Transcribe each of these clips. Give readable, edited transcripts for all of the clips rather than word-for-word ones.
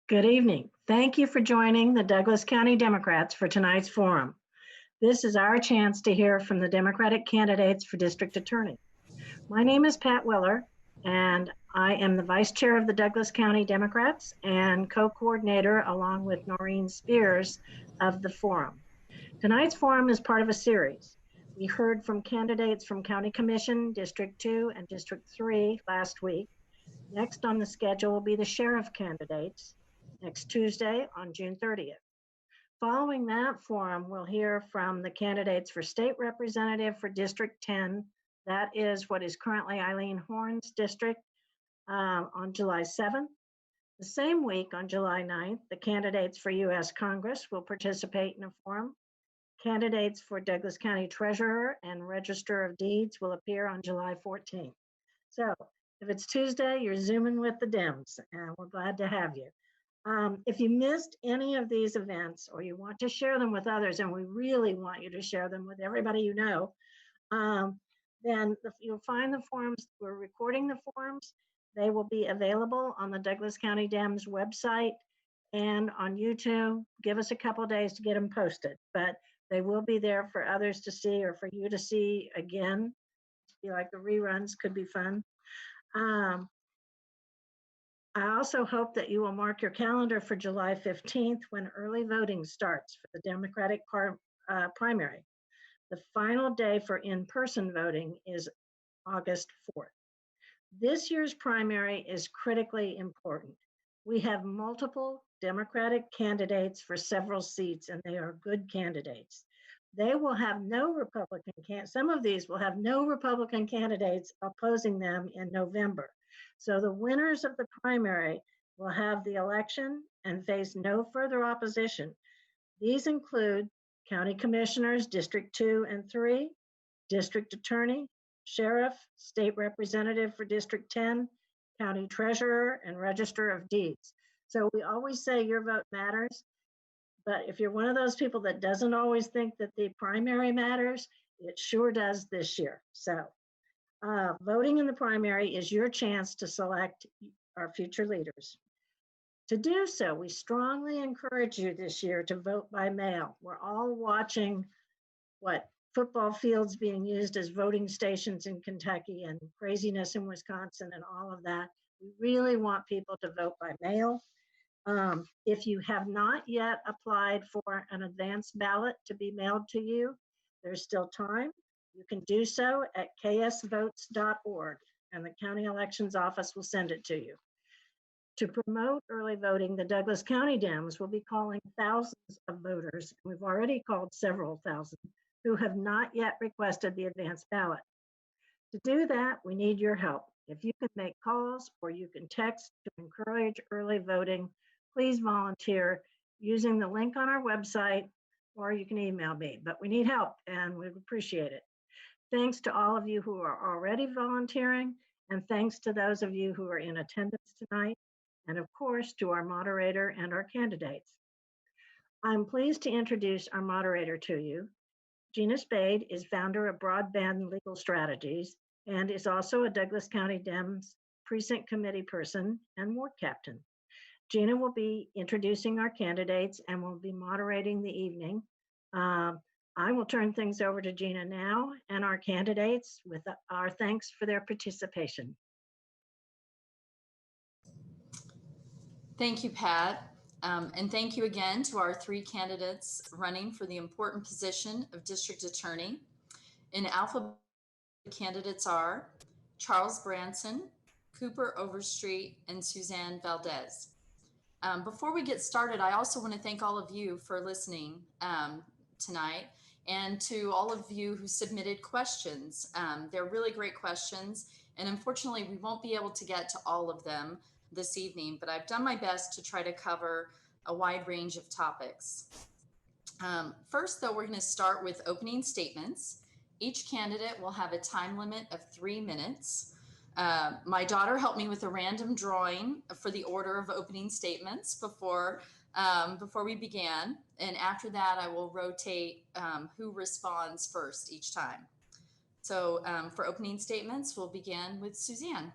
Good evening. Thank you for joining the Douglas County Democrats for tonight's forum. This is our chance to hear from the Democratic candidates for District Attorney. My name is Pat Weller, and I am the Vice Chair of the Douglas County Democrats and co-coordinator along with Noreen Spears of the forum. Tonight's forum is part of a series. We heard from candidates from County Commission, District 2 and District 3 last week. Next on the schedule will be the sheriff candidates next Tuesday on June 30th. Following that forum, we'll hear from the candidates for state representative for District 10. That is what is currently Eileen Horn's district on July 7th. The same week on July 9th, the candidates for U.S. Congress will participate in a forum. Candidates for Douglas County Treasurer and Register of Deeds will appear on July 14th. So if it's Tuesday, you're Zooming with the Dems, and we're glad to have you. If you missed any of these events or you want to share them with others, and we really want you to share them with everybody you know, then you'll find the forums. We're recording the forums. They will be available on the Douglas County Dems website and on YouTube. Give us a couple of days to get them posted, but they will be there for others to see or for you to see again. I feel like the reruns could be fun. I also hope that you will mark your calendar for July 15th when early voting starts for the Democratic primary. The final day for in-person voting is August 4th. This year's primary is critically important. We have multiple Democratic candidates for several seats, and they are good candidates. They will have no Republican some of these will have no Republican candidates opposing them in November. So the winners of the primary will have the election and face no further opposition. These include county commissioners, District 2 and 3, district attorney, sheriff, state representative for District 10, county treasurer, and register of deeds. So we always say your vote matters, but if you're one of those people that doesn't always think that the primary matters, it sure does this year. So voting in the primary is your chance to select our future leaders. To do so, we strongly encourage you this year to vote by mail. We're all watching football fields being used as voting stations in Kentucky and craziness in Wisconsin and all of that. We really want people to vote by mail. If you have not yet applied for an advance ballot to be mailed to you, there's still time. You can do so at ksvotes.org, and the county elections office will send it to you. To promote early voting, the Douglas County Dems will be calling thousands of voters. We've already called several thousand who have not yet requested the advance ballot. To do that, we need your help. If you can make calls or you can text to encourage early voting, please volunteer using the link on our website, or you can email me, but we need help and we'd appreciate it. Thanks to all of you who are already volunteering, and thanks to those of you who are in attendance tonight, and of course to our moderator and our candidates. I'm pleased to introduce our moderator to you. Gina Spade is founder of Broadband Legal Strategies and is also a Douglas County Dems precinct committee person and ward captain. Gina will be introducing our candidates and will be moderating the evening. I will turn things over to Gina now and our candidates with our thanks for their participation. Thank you, Pat. And thank you again to our three candidates running for the important position of District Attorney. In alphabetical, the candidates are Charles Branson, Cooper Overstreet, and Suzanne Valdez. Before we get started, I also want to thank all of you for listening tonight, and to all of you who submitted questions. They're really great questions, and unfortunately we won't be able to get to all of them this evening, but I've done my best to try to cover a wide range of topics. First, though, we're going to start with opening statements. Each candidate will have a time limit of 3 minutes. My daughter helped me with a random drawing for the order of opening statements before we began. And after that, I will rotate who responds first each time. So for opening statements, we'll begin with Suzanne.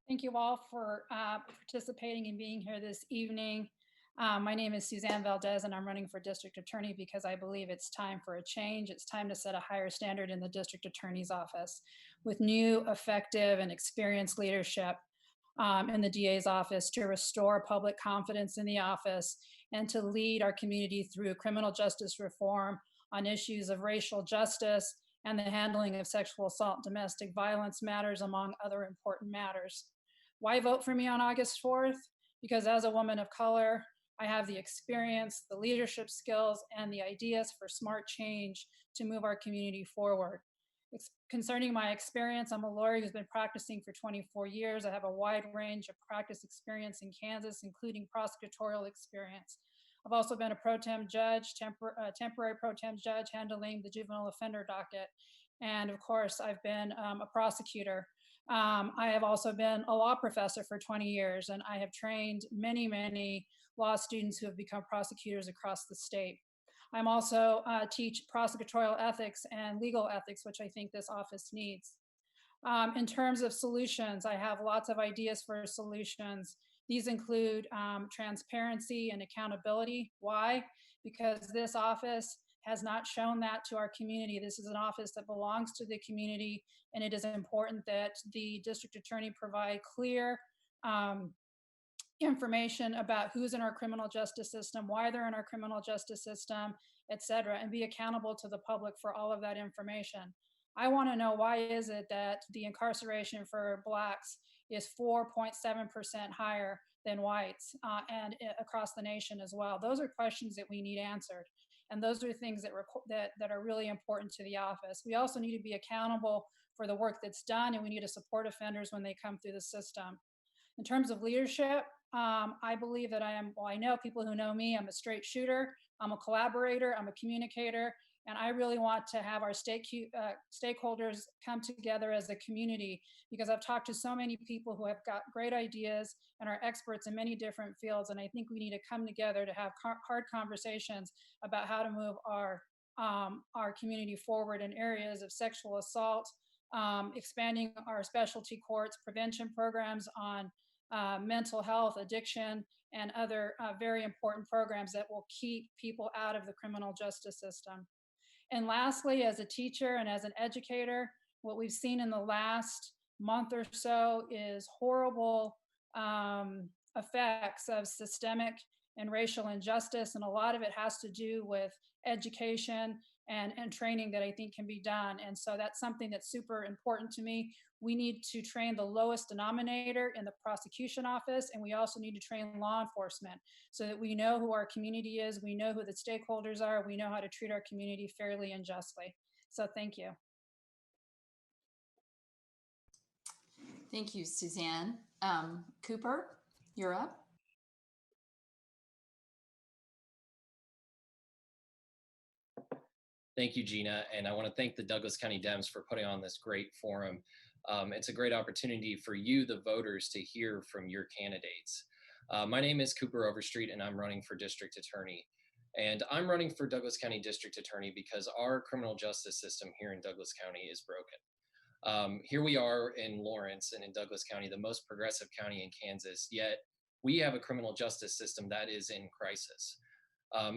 Thank you all for participating and being here this evening. My name is Suzanne Valdez, and I'm running for district attorney because I believe it's time for a change. It's time to set a higher standard in the district attorney's office with new, effective, and experienced leadership in the DA's office to restore public confidence in the office and to lead our community through criminal justice reform on issues of racial justice and the handling of sexual assault, domestic violence matters, among other important matters. Why vote for me on August 4th? Because as a woman of color, I have the experience, the leadership skills, and the ideas for smart change to move our community forward. Concerning my experience, I'm a lawyer who's been practicing for 24 years. I have a wide range of practice experience in Kansas, including prosecutorial experience. I've also been a pro tem judge, temporary pro tem judge handling the juvenile offender docket. And of course, I've been a prosecutor. I have also been a law professor for 20 years, and I have trained many, many law students who have become prosecutors across the state. I'm also teach prosecutorial ethics and legal ethics, which I think this office needs. In terms of solutions, I have lots of ideas for solutions. These include transparency and accountability. Why? Because this office has not shown that to our community. This is an office that belongs to the community, and it is important that the district attorney provide clear information about who's in our criminal justice system, why they're in our criminal justice system, et cetera, and be accountable to the public for all of that information. I want to know, why is it that the incarceration for Blacks is 4.7% higher than whites and across the nation as well? Those are questions that we need answered. And those are things that are really important to the office. We also need to be accountable for the work that's done, and we need to support offenders when they come through the system. In terms of leadership, I believe that I know people who know me, I'm a straight shooter, I'm a collaborator, I'm a communicator, and I really want to have our stakeholders come together as a community, because I've talked to so many people who have got great ideas and are experts in many different fields, and I think we need to come together to have hard conversations about how to move our community forward in areas of sexual assault, expanding our specialty courts, prevention programs on mental health, addiction, and other very important programs that will keep people out of the criminal justice system. And lastly, as a teacher and as an educator, what we've seen in the last month or so is horrible effects of systemic and racial injustice. And a lot of it has to do with education and training that I think can be done. And so that's something that's super important to me. We need to train the lowest denominator in the prosecution office, and we also need to train law enforcement so that we know who our community is, we know who the stakeholders are, we know how to treat our community fairly and justly. So thank you. Thank you, Suzanne. Cooper, you're up. Thank you, Gina, and I want to thank the Douglas County Dems for putting on this great forum. It's a great opportunity for you, the voters, to hear from your candidates. My name is Cooper Overstreet, and I'm running for district attorney. And I'm running for Douglas County District Attorney because our criminal justice system here in Douglas County is broken. Here we are in Lawrence and in Douglas County, the most progressive county in Kansas, yet we have a criminal justice system that is in crisis.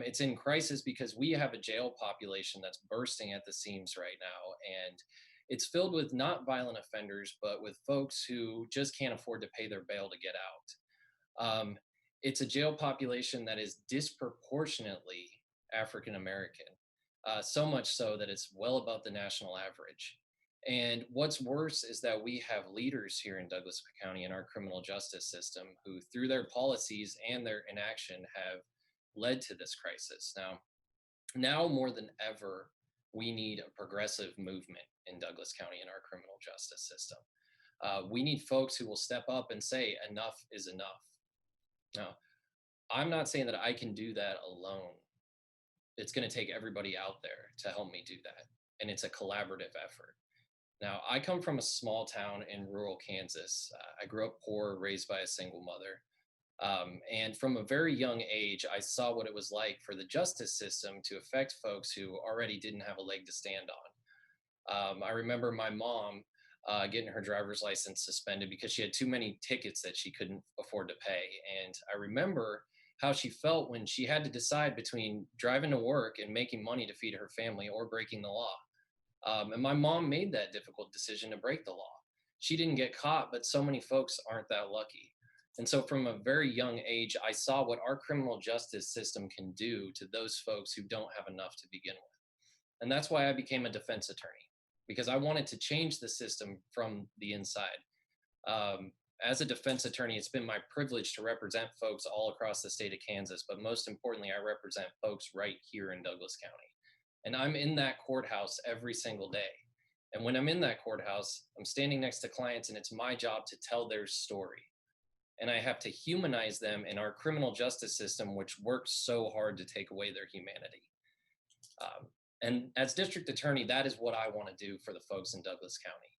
It's in crisis because we have a jail population that's bursting at the seams right now, and it's filled with not violent offenders, but with folks who just can't afford to pay their bail to get out. It's a jail population that is disproportionately African American, so much so that it's well above the national average. And what's worse is that we have leaders here in Douglas County in our criminal justice system who, through their policies and their inaction, have led to this crisis. Now more than ever, we need a progressive movement in Douglas County in our criminal justice system. We need folks who will step up and say enough is enough. Now, I'm not saying that I can do that alone. It's going to take everybody out there to help me do that, and it's a collaborative effort. Now, I come from a small town in rural Kansas. I grew up poor, raised by a single mother. And from a very young age, I saw what it was like for the justice system to affect folks who already didn't have a leg to stand on. I remember my mom getting her driver's license suspended because she had too many tickets that she couldn't afford to pay. And I remember how she felt when she had to decide between driving to work and making money to feed her family or breaking the law. And my mom made that difficult decision to break the law. She didn't get caught, but so many folks aren't that lucky. And so from a very young age, I saw what our criminal justice system can do to those folks who don't have enough to begin with. And that's why I became a defense attorney, because I wanted to change the system from the inside. As a defense attorney, it's been my privilege to represent folks all across the state of Kansas, but most importantly, I represent folks right here in Douglas County. And I'm in that courthouse every single day. And when I'm in that courthouse, I'm standing next to clients, and it's my job to tell their story. And I have to humanize them in our criminal justice system, which works so hard to take away their humanity. And as district attorney, that is what I want to do for the folks in Douglas County.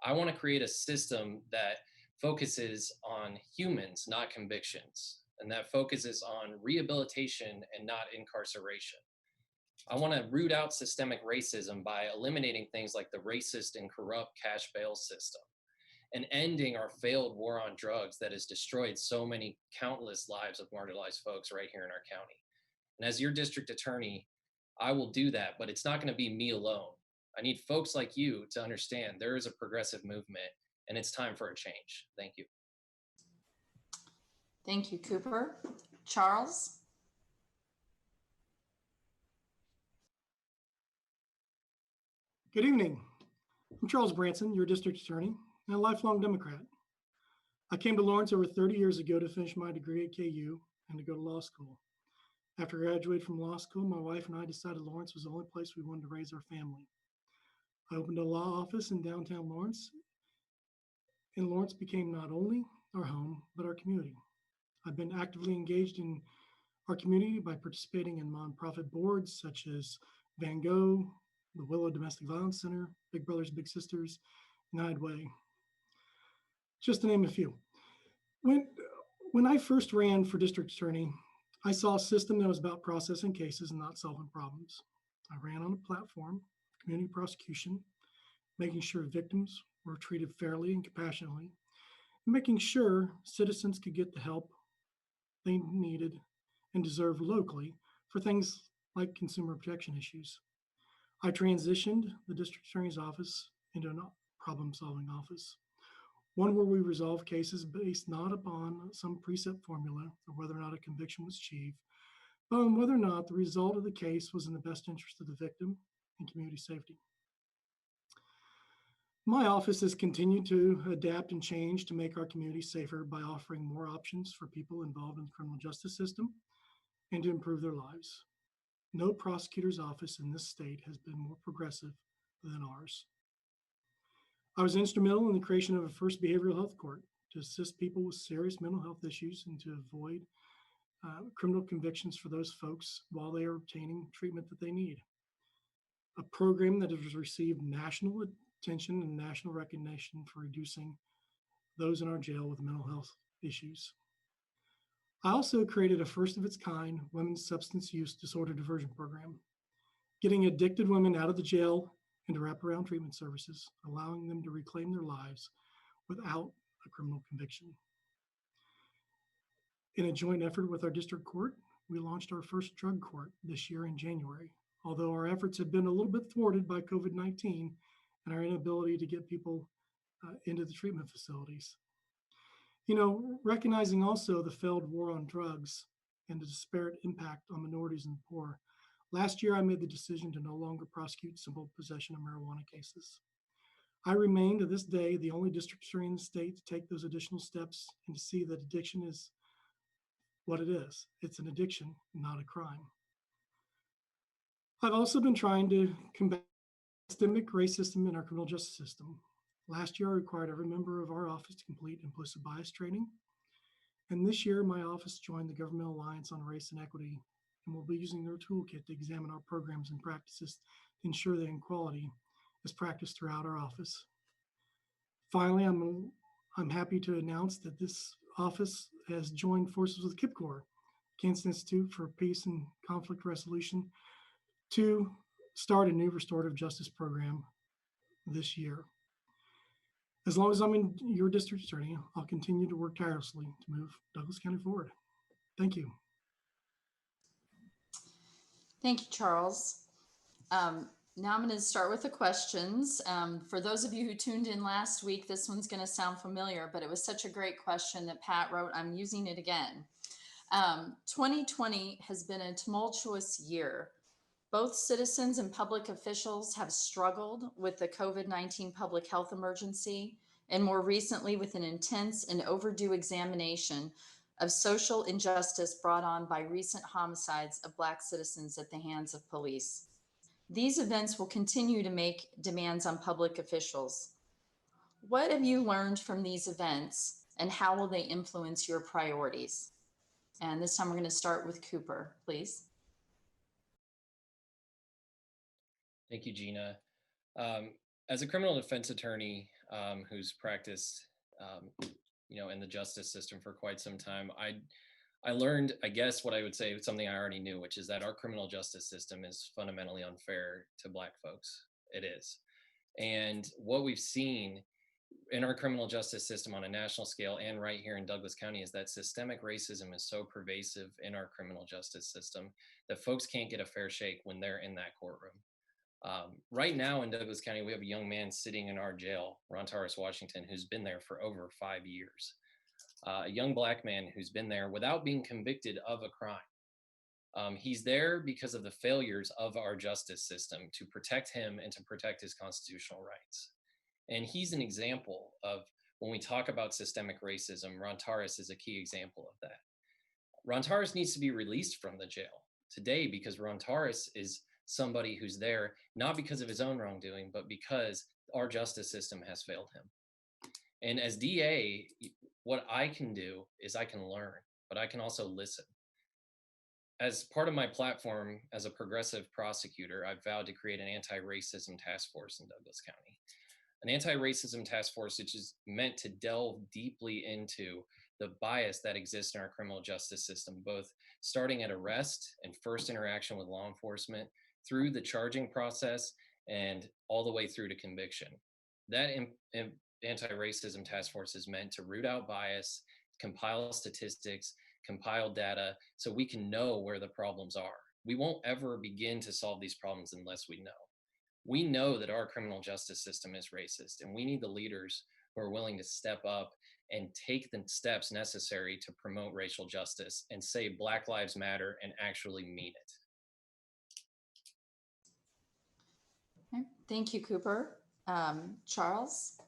I want to create a system that focuses on humans, not convictions, and that focuses on rehabilitation and not incarceration. I want to root out systemic racism by eliminating things like the racist and corrupt cash bail system and ending our failed war on drugs that has destroyed so many countless lives of marginalized folks right here in our county. And as your district attorney, I will do that, but it's not going to be me alone. I need folks like you to understand there is a progressive movement and it's time for a change. Thank you. Thank you, Cooper. Charles? Good evening. I'm Charles Branson, your district attorney and a lifelong Democrat. I came to Lawrence over 30 years ago to finish my degree at KU and to go to law school. After graduating from law school, my wife and I decided Lawrence was the only place we wanted to raise our family. I opened a law office in downtown Lawrence, and Lawrence became not only our home, but our community. I've been actively engaged in our community by participating in nonprofit boards such as Van Gogh, the Willow Domestic Violence Center, Big Brothers Big Sisters, United Way, just to name a few. When I first ran for district attorney, I saw a system that was about processing cases and not solving problems. I ran on a platform, community prosecution, making sure victims were treated fairly and compassionately, and making sure citizens could get the help they needed and deserved locally for things like consumer protection issues. I transitioned the district attorney's office into a problem-solving office, one where we resolve cases based not upon some preset formula or whether or not a conviction was achieved, but on whether or not the result of the case was in the best interest of the victim and community safety. My office has continued to adapt and change to make our community safer by offering more options for people involved in the criminal justice system and to improve their lives. No prosecutor's office in this state has been more progressive than ours. I was instrumental in the creation of a first behavioral health court to assist people with serious mental health issues and to avoid criminal convictions for those folks while they are obtaining treatment that they need. A program that has received national attention and national recognition for reducing those in our jail with mental health issues. I also created a first of its kind women's substance use disorder diversion program, getting addicted women out of the jail into wraparound treatment services, allowing them to reclaim their lives without a criminal conviction. In a joint effort with our district court, we launched our first drug court this year in January, although our efforts have been a little bit thwarted by COVID-19 and our inability to get people into the treatment facilities. You know, recognizing also the failed war on drugs and the disparate impact on minorities and the poor, last year I made the decision to no longer prosecute simple possession of marijuana cases. I remain to this day the only district attorney in the state to take those additional steps and to see that addiction is what it is. It's an addiction, not a crime. I've also been trying to combat systemic racism in our criminal justice system. Last year, I required every member of our office to complete implicit bias training. And this year, my office joined the Governmental Alliance on Race and Equity, and we'll be using their toolkit to examine our programs and practices to ensure that equality is practiced throughout our office. Finally, I'm happy to announce that this office has joined forces with KIPCOR, Kansas Institute for Peace and Conflict Resolution, to start a new restorative justice program this year. As long as I'm in your district attorney, I'll continue to work tirelessly to move Douglas County forward. Thank you. Thank you, Charles. Now I'm going to start with the questions. For those of you who tuned in last week, this one's going to sound familiar, but it was such a great question that Pat wrote. I'm using it again. 2020 has been a tumultuous year. Both citizens and public officials have struggled with the COVID-19 public health emergency, and more recently with an intense and overdue examination of social injustice brought on by recent homicides of Black citizens at the hands of police. These events will continue to make demands on public officials. What have you learned from these events, and how will they influence your priorities? And this time we're going to start with Cooper, please. Thank you, Gina. As a criminal defense attorney who's practiced, in the justice system for quite some time, I learned, I guess, what I would say something I already knew, which is that our criminal justice system is fundamentally unfair to Black folks. It is. And what we've seen in our criminal justice system on a national scale and right here in Douglas County is that systemic racism is so pervasive in our criminal justice system that folks can't get a fair shake when they're in that courtroom. Right now in Douglas County, we have a young man sitting in our jail, Rontaris, Washington, who's been there for over 5 years. A young Black man who's been there without being convicted of a crime. He's there because of the failures of our justice system to protect him and to protect his constitutional rights. And he's an example of, when we talk about systemic racism, Rontaris is a key example of that. Rontaris needs to be released from the jail today because Rontaris is somebody who's there not because of his own wrongdoing, but because our justice system has failed him. And as DA, what I can do is I can learn, but I can also listen. As part of my platform as a progressive prosecutor, I've vowed to create an anti-racism task force in Douglas County. An anti-racism task force which is meant to delve deeply into the bias that exists in our criminal justice system, both starting at arrest and first interaction with law enforcement, through the charging process, and all the way through to conviction. That anti-racism task force is meant to root out bias, compile statistics, compile data, so we can know where the problems are. We won't ever begin to solve these problems unless we know. We know that our criminal justice system is racist, and we need the leaders who are willing to step up and take the steps necessary to promote racial justice and say Black Lives Matter and actually mean it. Okay. Thank you, Cooper. Charles?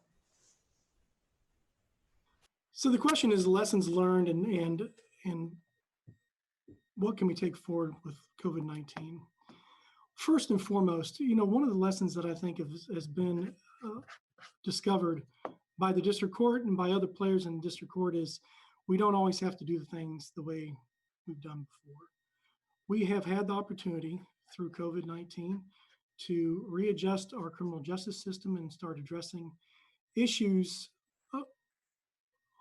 So the question is lessons learned and what can we take forward with COVID-19? First and foremost, one of the lessons that I think has been discovered by the district court and by other players in the district court is we don't always have to do the things the way we've done before. We have had the opportunity through COVID-19 to readjust our criminal justice system and start addressing issues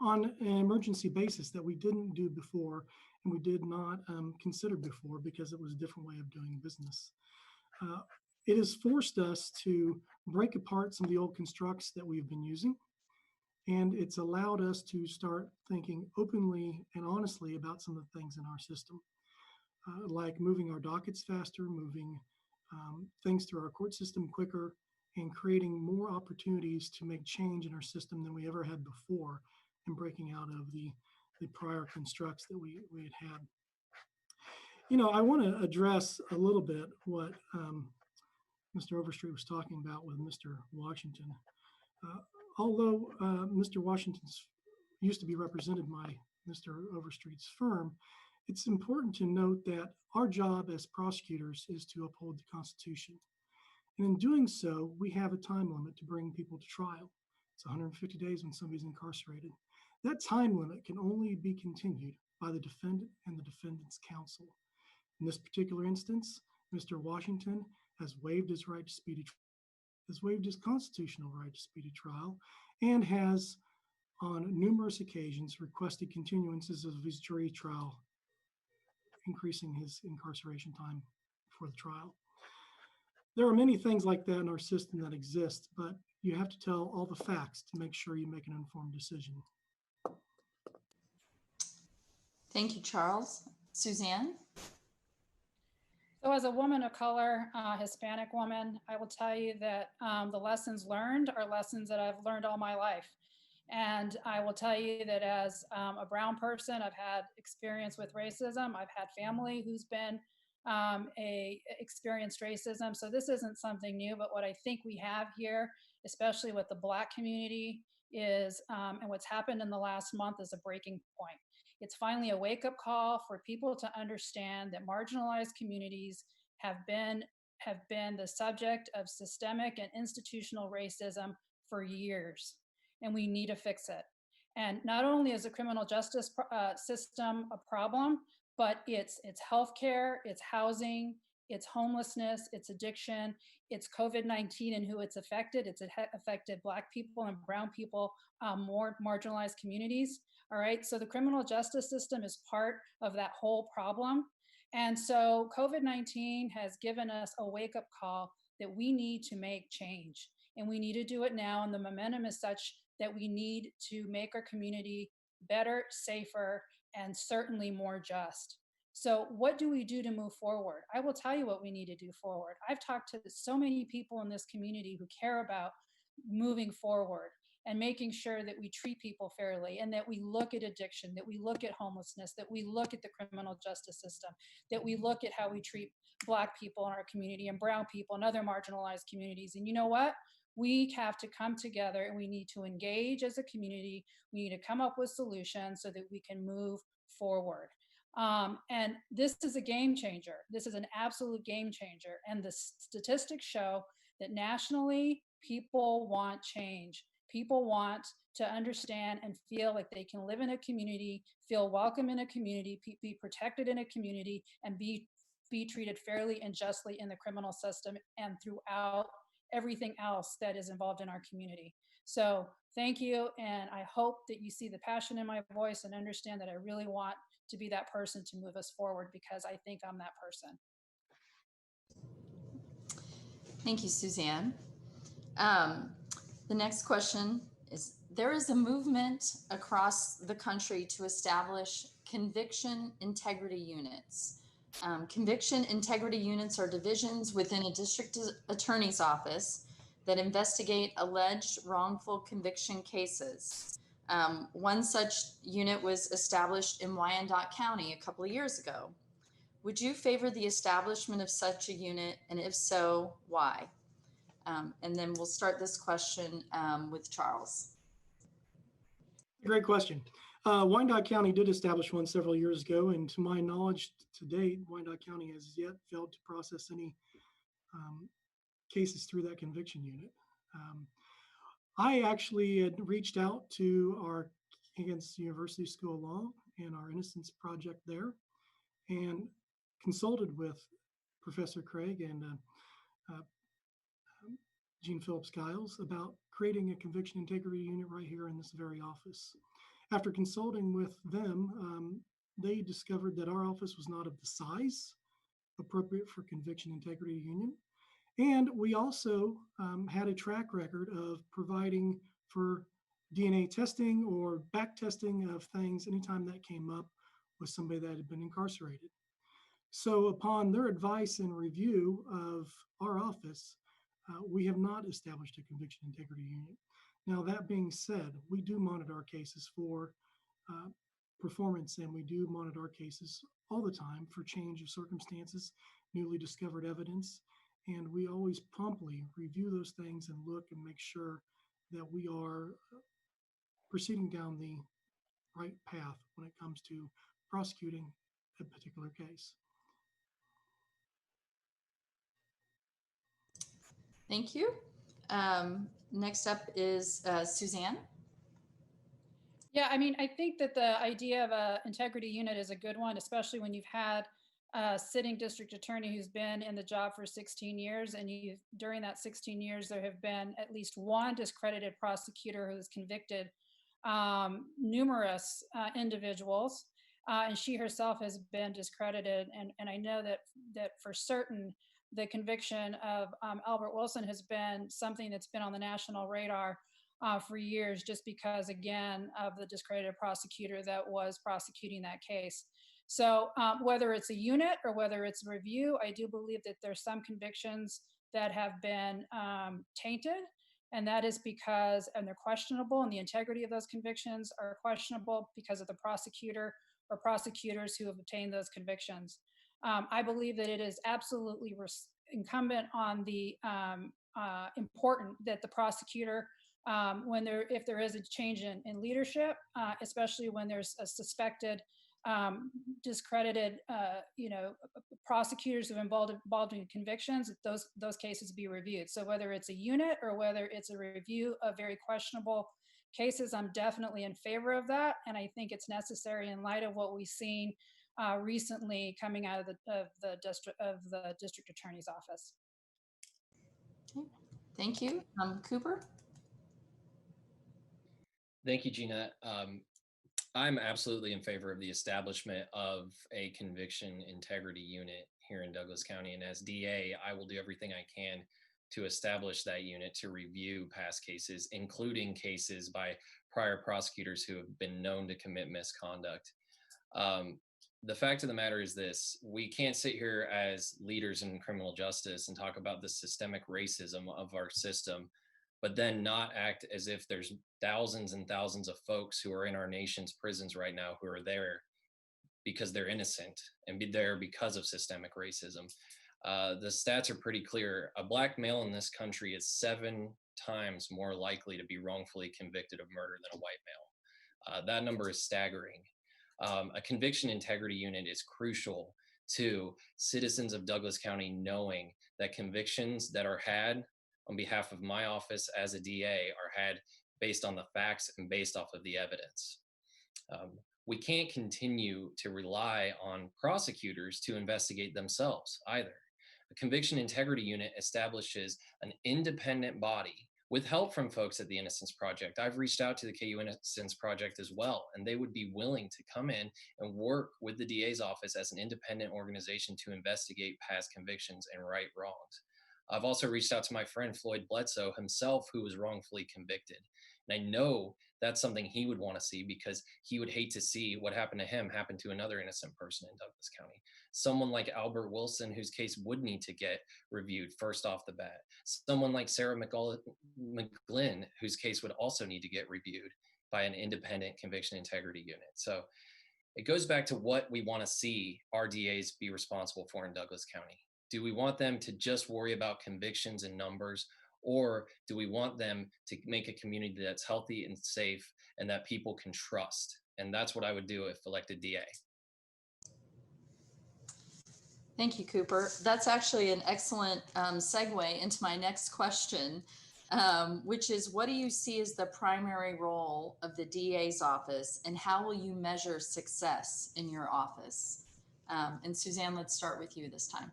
on an emergency basis that we didn't do before and we did not consider before because it was a different way of doing business. It has forced us to break apart some of the old constructs that we've been using, and it's allowed us to start thinking openly and honestly about some of the things in our system, like moving our dockets faster, moving things through our court system quicker, and creating more opportunities to make change in our system than we ever had before, and breaking out of the prior constructs that we had had. I want to address a little bit what Mr. Overstreet was talking about with Mr. Washington. Although Mr. Washington's used to be represented by Mr. Overstreet's firm, it's important to note that our job as prosecutors is to uphold the Constitution. And in doing so, we have a time limit to bring people to trial. It's 150 days when somebody's incarcerated. That time limit can only be continued by the defendant and the defendant's counsel. In this particular instance, Mr. Washington has waived his right to speedy trial, has waived his constitutional right to speedy trial, and has on numerous occasions requested continuances of his jury trial, increasing his incarceration time for the trial. There are many things like that in our system that exist, but you have to tell all the facts to make sure you make an informed decision. Thank you, Charles. Suzanne? So as a woman of color, Hispanic woman, I will tell you that the lessons learned are lessons that I've learned all my life. And I will tell you that as a brown person, I've had experience with racism. I've had family who's been experienced racism. So this isn't something new, but what I think we have here, especially with the Black community, is, and what's happened in the last month is a breaking point. It's finally a wake-up call for people to understand that marginalized communities have been the subject of systemic and institutional racism for years, and we need to fix it. And not only is the criminal justice system a problem, but it's healthcare, it's housing, it's homelessness, it's addiction, it's COVID-19 and who it's affected. It's affected Black people and brown people, more marginalized communities. All right, so the criminal justice system is part of that whole problem. And so COVID-19 has given us a wake-up call that we need to make change. And we need to do it now. And the momentum is such that we need to make our community better, safer, and certainly more just. So what do we do to move forward? I will tell you what we need to do forward. I've talked to so many people in this community who care about moving forward and making sure that we treat people fairly, and that we look at addiction, that we look at homelessness, that we look at the criminal justice system, that we look at how we treat Black people in our community and brown people and other marginalized communities. And you know what? We have to come together and we need to engage as a community. We need to come up with solutions so that we can move forward. And this is a game changer. This is an absolute game changer. And the statistics show that nationally, people want change. People want to understand and feel like they can live in a community, feel welcome in a community, be protected in a community, and be treated fairly and justly in the criminal system and throughout everything else that is involved in our community. So thank you. And I hope that you see the passion in my voice and understand that I really want to be that person to move us forward, because I think I'm that person. Thank you, Suzanne. The next question is, there is a movement across the country to establish conviction integrity units. Conviction integrity units are divisions within a district attorney's office that investigate alleged wrongful conviction cases. One such unit was established in Wyandotte County a couple of years ago. Would you favor the establishment of such a unit, and if so, why? And then we'll start this question with Charles. Great question. Wyandotte County did establish one several years ago, and to my knowledge to date, Wyandotte County has yet failed to process any cases through that conviction unit. I actually had reached out to our Higgins University School of Law and our Innocence Project there, and consulted with Professor Craig and Gene Phillips-Giles about creating a conviction integrity unit right here in this very office. After consulting with them, they discovered that our office was not of the size appropriate for conviction integrity union. And we also had a track record of providing for DNA testing or back testing of things anytime that came up with somebody that had been incarcerated. So upon their advice and review of our office, we have not established a conviction integrity unit. Now, that being said, we do monitor our cases for performance, and we do monitor our cases all the time for change of circumstances, newly discovered evidence, and we always promptly review those things and look and make sure that we are proceeding down the right path when it comes to prosecuting a particular case. Thank you. Next up is Suzanne. Yeah, I mean, I think that the idea of an integrity unit is a good one, especially when you've had a sitting district attorney who's been in the job for 16 years. And during that 16 years, there have been at least one discredited prosecutor who has convicted numerous individuals. And she herself has been discredited. And I know that for certain, the conviction of Albert Wilson has been something that's been on the national radar for years, just because, again, of the discredited prosecutor that was prosecuting that case. So whether it's a unit or whether it's a review, I do believe that there's some convictions that have been tainted, and that is because, and they're questionable, and the integrity of those convictions are questionable because of the prosecutor or prosecutors who have obtained those convictions. I believe that it is absolutely incumbent on the important that the prosecutor, if there is a change in leadership, especially when there's a suspected discredited, prosecutors who have involved in convictions, those cases be reviewed. So whether it's a unit or whether it's a review of very questionable cases, I'm definitely in favor of that, and I think it's necessary in light of what we've seen recently coming out of the district attorney's office. Okay. Thank you, Cooper. Thank you, Gina. I'm absolutely in favor of the establishment of a conviction integrity unit here in Douglas County. And as DA, I will do everything I can to establish that unit to review past cases, including cases by prior prosecutors who have been known to commit misconduct. The fact of the matter is this: we can't sit here as leaders in criminal justice and talk about the systemic racism of our system, but then not act as if there's thousands and thousands of folks who are in our nation's prisons right now who are there because they're innocent and be there because of systemic racism. The stats are pretty clear. A Black male in this country is 7 times more likely to be wrongfully convicted of murder than a white male. That number is staggering. A conviction integrity unit is crucial to citizens of Douglas County knowing that convictions that are had on behalf of my office as a DA are had based on the facts and based off of the evidence. We can't continue to rely on prosecutors to investigate themselves either. A conviction integrity unit establishes an independent body with help from folks at the Innocence Project. I've reached out to the KU Innocence Project as well, and they would be willing to come in and work with the DA's office as an independent organization to investigate past convictions and right wrongs. I've also reached out to my friend Floyd Bledsoe himself, who was wrongfully convicted. And I know that's something he would want to see, because he would hate to see what happened to him happen to another innocent person in Douglas County. Someone like Albert Wilson, whose case would need to get reviewed first off the bat. Someone like Sarah McGlynn, whose case would also need to get reviewed by an independent conviction integrity unit. So it goes back to what we want to see our DAs be responsible for in Douglas County. Do we want them to just worry about convictions and numbers, or do we want them to make a community that's healthy and safe and that people can trust? And that's what I would do if elected DA. Thank you, Cooper. That's actually an excellent segue into my next question, which is, what do you see as the primary role of the DA's office, and how will you measure success in your office? And Suzanne, let's start with you this time.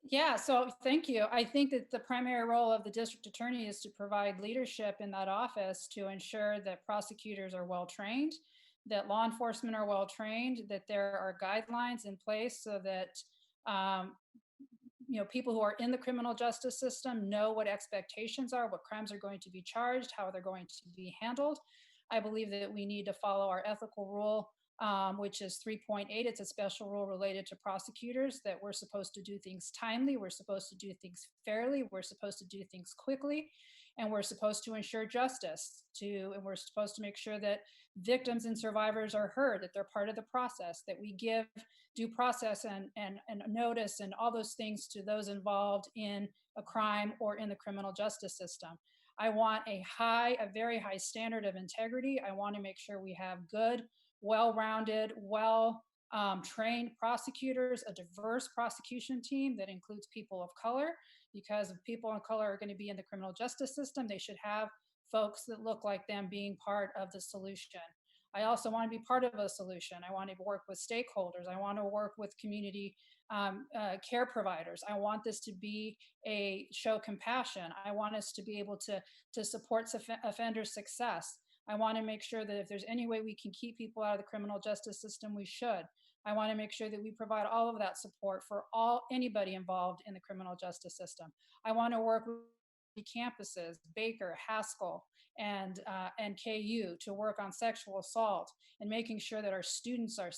Yeah, so thank you. I think that the primary role of the district attorney is to provide leadership in that office to ensure that prosecutors are well trained, that law enforcement are well trained, that there are guidelines in place so that people who are in the criminal justice system know what expectations are, what crimes are going to be charged, how they're going to be handled. I believe that we need to follow our ethical rule, which is 3.8. It's a special rule related to prosecutors, that we're supposed to do things timely, we're supposed to do things fairly, we're supposed to do things quickly, and we're supposed to ensure justice, and we're supposed to make sure that victims and survivors are heard, that they're part of the process, that we give due process and notice and all those things to those involved in a crime or in the criminal justice system. I want a very high standard of integrity. I want to make sure we have good, well-rounded, trained prosecutors, a diverse prosecution team that includes people of color, because if people of color are going to be in the criminal justice system, they should have folks that look like them being part of the solution. I also want to be part of a solution. I want to work with stakeholders. I want to work with community care providers. I want this to be show compassion. I want us to be able to support offender success. I want to make sure that if there's any way we can keep people out of the criminal justice system, we should. I want to make sure that we provide all of that support for anybody involved in the criminal justice system. I want to work with campuses, Baker, Haskell, and KU to work on sexual assault and making sure that our students are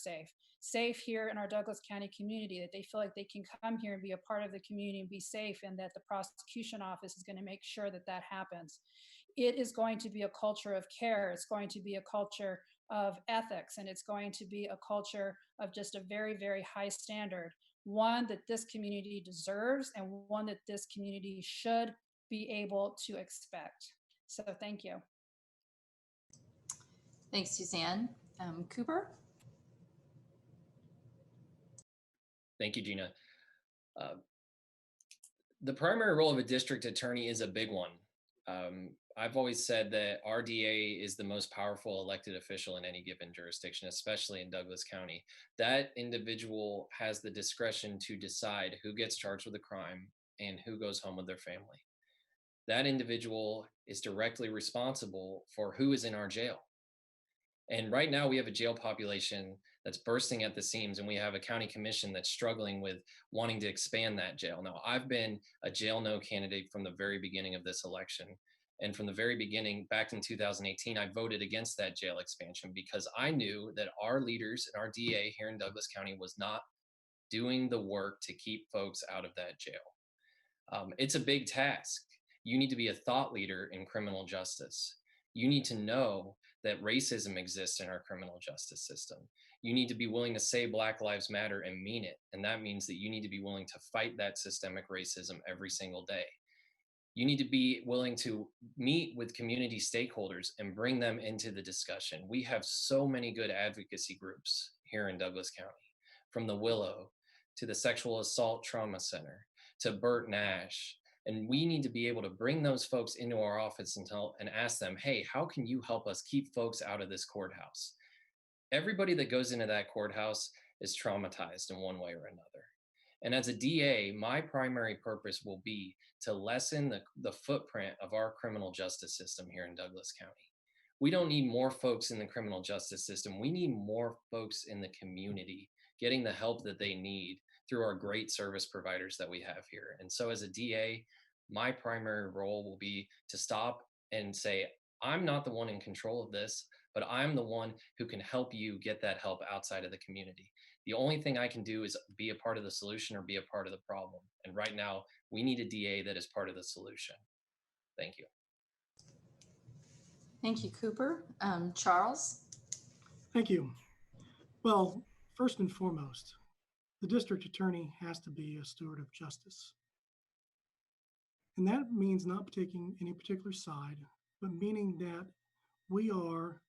safe here in our Douglas County community, that they feel like they can come here and be a part of the community and be safe, and that the prosecution office is going to make sure that that happens. It is going to be a culture of care. It's going to be a culture of ethics, and it's going to be a culture of just a very, very high standard, one that this community deserves and one that this community should be able to expect. So thank you. Thanks, Suzanne. Cooper? Thank you, Gina. The primary role of a district attorney is a big one. I've always said that our DA is the most powerful elected official in any given jurisdiction, especially in Douglas County. That individual has the discretion to decide who gets charged with a crime and who goes home with their family. That individual is directly responsible for who is in our jail. And right now we have a jail population that's bursting at the seams, and we have a county commission that's struggling with wanting to expand that jail. Now, I've been a jail no candidate from the very beginning of this election. And from the very beginning, back in 2018, I voted against that jail expansion because I knew that our leaders and our DA here in Douglas County was not doing the work to keep folks out of that jail. It's a big task. You need to be a thought leader in criminal justice. You need to know that racism exists in our criminal justice system. You need to be willing to say Black Lives Matter and mean it. And that means that you need to be willing to fight that systemic racism every single day. You need to be willing to meet with community stakeholders and bring them into the discussion. We have so many good advocacy groups here in Douglas County, from the Willow to the Sexual Assault Trauma Center to Burt Nash. And we need to be able to bring those folks into our office and ask them, hey, how can you help us keep folks out of this courthouse? Everybody that goes into that courthouse is traumatized in one way or another. And as a DA, my primary purpose will be to lessen the footprint of our criminal justice system here in Douglas County. We don't need more folks in the criminal justice system. We need more folks in the community getting the help that they need through our great service providers that we have here. And so as a DA, my primary role will be to stop and say, I'm not the one in control of this, but I'm the one who can help you get that help outside of the community. The only thing I can do is be a part of the solution or be a part of the problem. And right now, we need a DA that is part of the solution. Thank you. Thank you, Cooper. Charles? Thank you. Well, first and foremost, the district attorney has to be a steward of justice. And that means not taking any particular side, but meaning that we are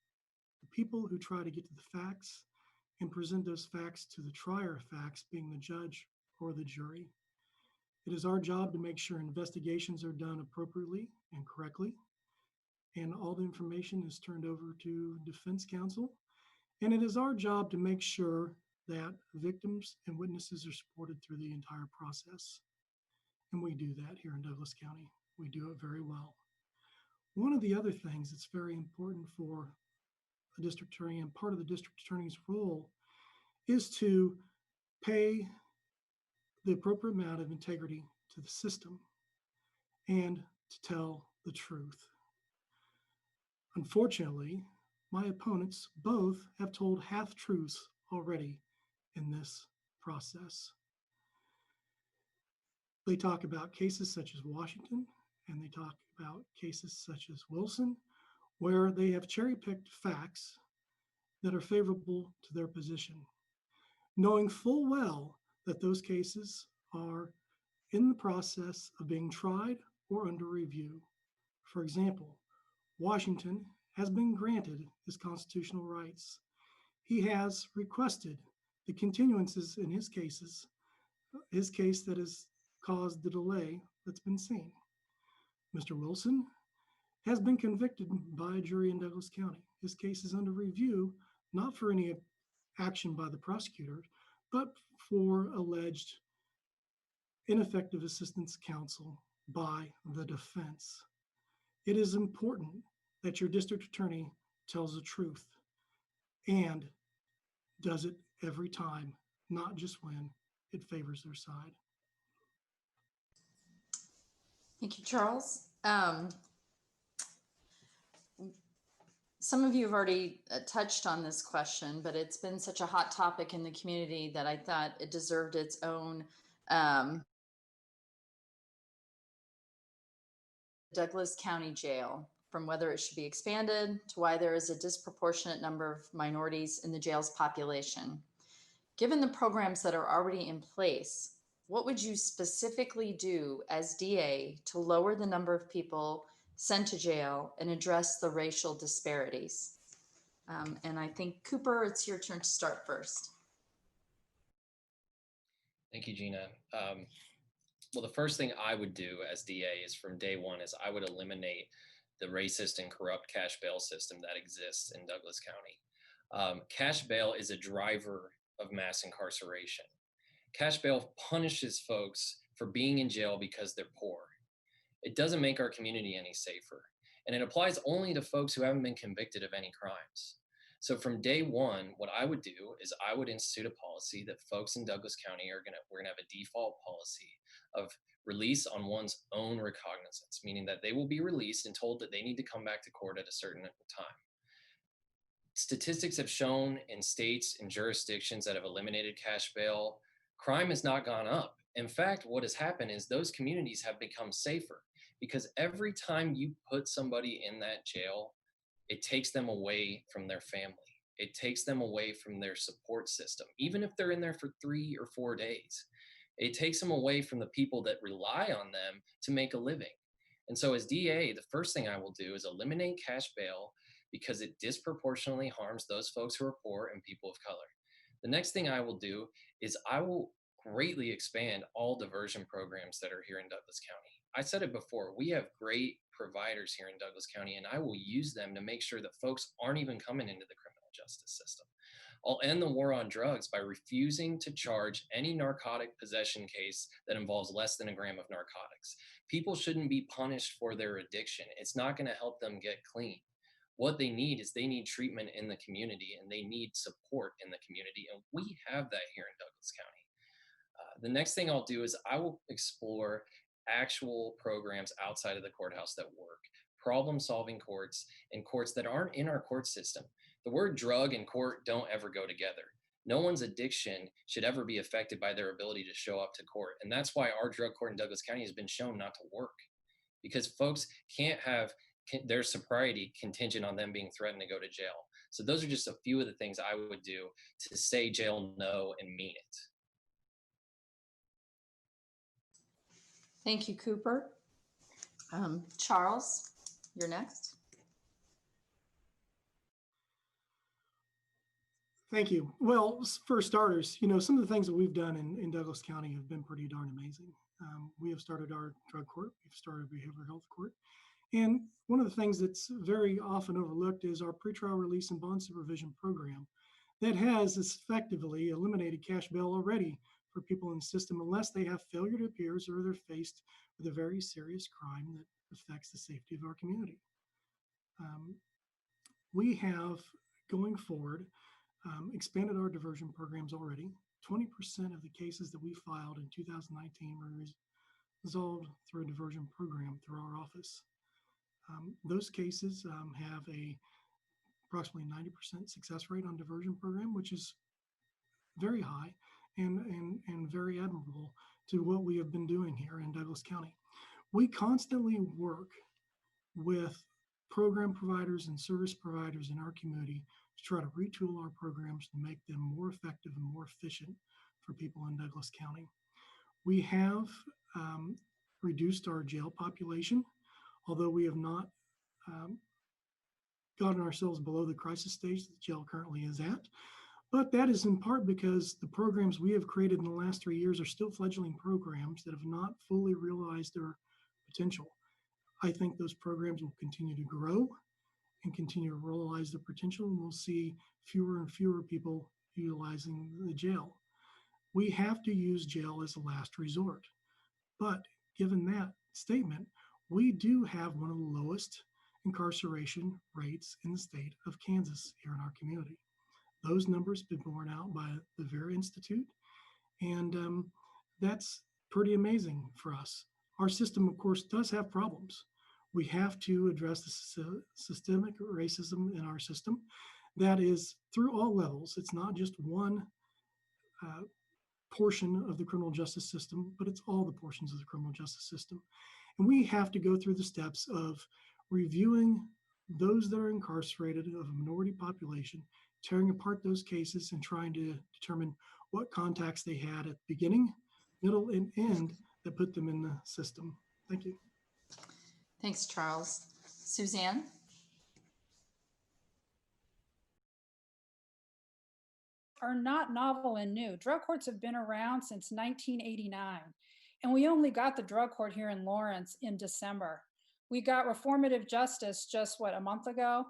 the people who try to get to the facts and present those facts to the trier of facts, being the judge or the jury. It is our job to make sure investigations are done appropriately and correctly, and all the information is turned over to defense counsel. And it is our job to make sure that victims and witnesses are supported through the entire process. And we do that here in Douglas County. We do it very well. One of the other things that's very important for a district attorney, and part of the district attorney's role, is to pay the appropriate amount of integrity to the system and to tell the truth. Unfortunately, my opponents both have told half-truths already in this process. They talk about cases such as Washington, and they talk about cases such as Wilson, where they have cherry-picked facts that are favorable to their position, knowing full well that those cases are in the process of being tried or under review. For example, Washington has been granted his constitutional rights. He has requested the continuances in his cases, his case that has caused the delay that's been seen. Mr. Wilson has been convicted by a jury in Douglas County. His case is under review, not for any action by the prosecutor, but for alleged ineffective assistance counsel by the defense. It is important that your district attorney tells the truth and does it every time, not just when it favors their side. Thank you, Charles. Some of you have already touched on this question, but it's been such a hot topic in the community that I thought it deserved its own Douglas County Jail, from whether it should be expanded to why there is a disproportionate number of minorities in the jail's population. Given the programs that are already in place, what would you specifically do as DA to lower the number of people sent to jail and address the racial disparities? And I think, Cooper, it's your turn to start first. Thank you, Gina. Well, the first thing I would do as DA is from day one is I would eliminate the racist and corrupt cash bail system that exists in Douglas County. Cash bail is a driver of mass incarceration. Cash bail punishes folks for being in jail because they're poor. It doesn't make our community any safer. And it applies only to folks who haven't been convicted of any crimes. So from day one, what I would do is I would institute a policy that folks in Douglas County we're gonna have a default policy of release on one's own recognizance, meaning that they will be released and told that they need to come back to court at a certain time. Statistics have shown in states and jurisdictions that have eliminated cash bail, crime has not gone up. In fact, what has happened is those communities have become safer because every time you put somebody in that jail, it takes them away from their family. It takes them away from their support system, even if they're in there for 3 or 4 days. It takes them away from the people that rely on them to make a living. And so as DA, the first thing I will do is eliminate cash bail because it disproportionately harms those folks who are poor and people of color. The next thing I will do is I will greatly expand all diversion programs that are here in Douglas County. I said it before, we have great providers here in Douglas County, and I will use them to make sure that folks aren't even coming into the criminal justice system. I'll end the war on drugs by refusing to charge any narcotic possession case that involves less than a gram of narcotics. People shouldn't be punished for their addiction. It's not going to help them get clean. What they need is they need treatment in the community and they need support in the community. And we have that here in Douglas County. The next thing I'll do is I will explore actual programs outside of the courthouse that work, problem-solving courts and courts that aren't in our court system. The word drug and court don't ever go together. No one's addiction should ever be affected by their ability to show up to court. And that's why our drug court in Douglas County has been shown not to work, because folks can't have their sobriety contingent on them being threatened to go to jail. So those are just a few of the things I would do to say jail no and mean it. Thank you, Cooper. Charles, you're next. Thank you. Well, for starters, some of the things that we've done in Douglas County have been pretty darn amazing. We have started our drug court, we've started behavioral health court. And one of the things that's very often overlooked is our pretrial release and bond supervision program that has effectively eliminated cash bail already for people in the system unless they have failure to appear or they're faced with a very serious crime that affects the safety of our community. We have, going forward, expanded our diversion programs already. 20% of the cases that we filed in 2019 were resolved through a diversion program through our office. Those cases have a approximately 90% success rate on diversion program, which is very high and very admirable to what we have been doing here in Douglas County. We constantly work with program providers and service providers in our community to try to retool our programs to make them more effective and more efficient for people in Douglas County. We have reduced our jail population, although we have not gotten ourselves below the crisis stage that the jail currently is at. But that is in part because the programs we have created in the last 3 years are still fledgling programs that have not fully realized their potential. I think those programs will continue to grow and continue to realize their potential, and we'll see fewer and fewer people utilizing the jail. We have to use jail as a last resort. But given that statement, we do have one of the lowest incarceration rates in the state of Kansas here in our community. Those numbers have been borne out by the Vera Institute, and that's pretty amazing for us. Our system, of course, does have problems. We have to address the systemic racism in our system. That is through all levels. It's not just one portion of the criminal justice system, but it's all the portions of the criminal justice system. And we have to go through the steps of reviewing those that are incarcerated of a minority population, tearing apart those cases and trying to determine what contacts they had at the beginning, middle, and end that put them in the system. Thank you. Thanks, Charles. Suzanne? Are not novel and new. Drug courts have been around since 1989, and we only got the drug court here in Lawrence in December. We got reformative justice just a month ago.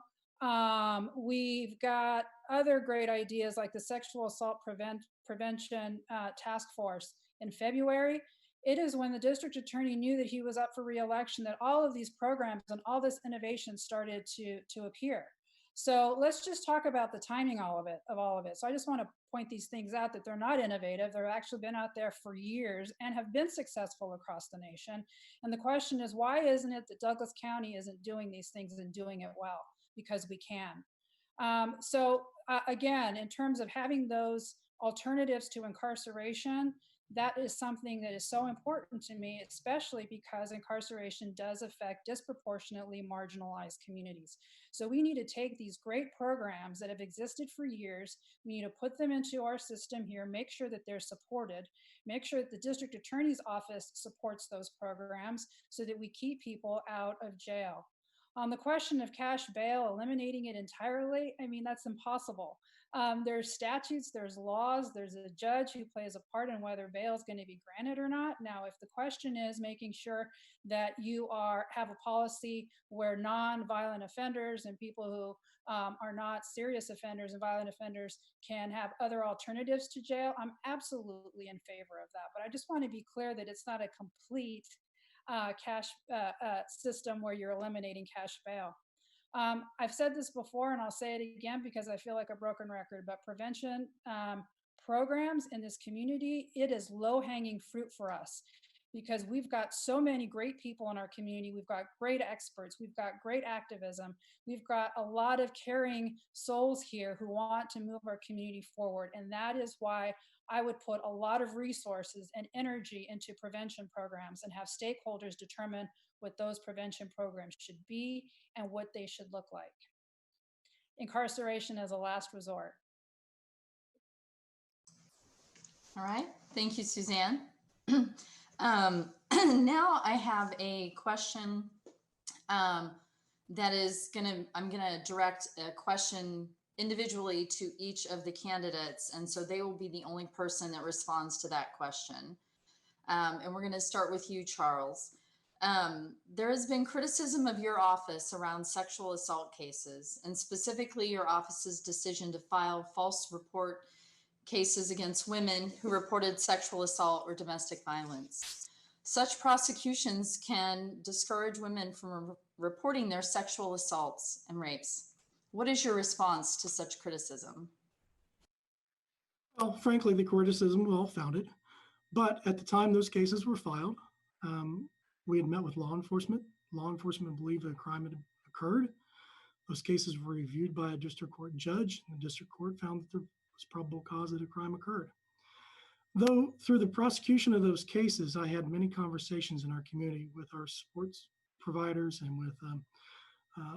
We've got other great ideas like the sexual assault prevention task force in February. It is when the district attorney knew that he was up for re-election that all of these programs and all this innovation started to appear. So let's just talk about the timing of all of it. So I just want to point these things out that they're not innovative. They've actually been out there for years and have been successful across the nation. And the question is, why isn't it that Douglas County isn't doing these things and doing it well? Because we can. Again, in terms of having those alternatives to incarceration, that is something that is so important to me, especially because incarceration does affect disproportionately marginalized communities. So we need to take these great programs that have existed for years, we need to put them into our system here, make sure that they're supported, make sure that the district attorney's office supports those programs so that we keep people out of jail. On the question of cash bail, eliminating it entirely, I mean, that's impossible. There's statutes, there's laws, there's a judge who plays a part in whether bail is going to be granted or not. Now, if the question is making sure that you have a policy where non-violent offenders and people who are not serious offenders and violent offenders can have other alternatives to jail, I'm absolutely in favor of that. But I just want to be clear that it's not a complete cash system where you're eliminating cash bail. I've said this before and I'll say it again because I feel like a broken record, but prevention programs in this community, it is low-hanging fruit for us because we've got so many great people in our community. We've got great experts. We've got great activism. We've got a lot of caring souls here who want to move our community forward. And that is why I would put a lot of resources and energy into prevention programs and have stakeholders determine what those prevention programs should be and what they should look like. Incarceration as a last resort. All right, thank you, Suzanne. Now I have a question that is I'm gonna direct a question individually to each of the candidates. And so they will be the only person that responds to that question. And we're gonna start with you, Charles. There has been criticism of your office around sexual assault cases, and specifically your office's decision to file false report cases against women who reported sexual assault or domestic violence. Such prosecutions can discourage women from reporting their sexual assaults and rapes. What is your response to such criticism? Well, frankly, the criticism was well-founded, but at the time those cases were filed, we had met with law enforcement. Law enforcement believed a crime had occurred. Those cases were reviewed by a district court judge. The district court found that there was probable cause that a crime occurred. Though through the prosecution of those cases, I had many conversations in our community with our sports providers and with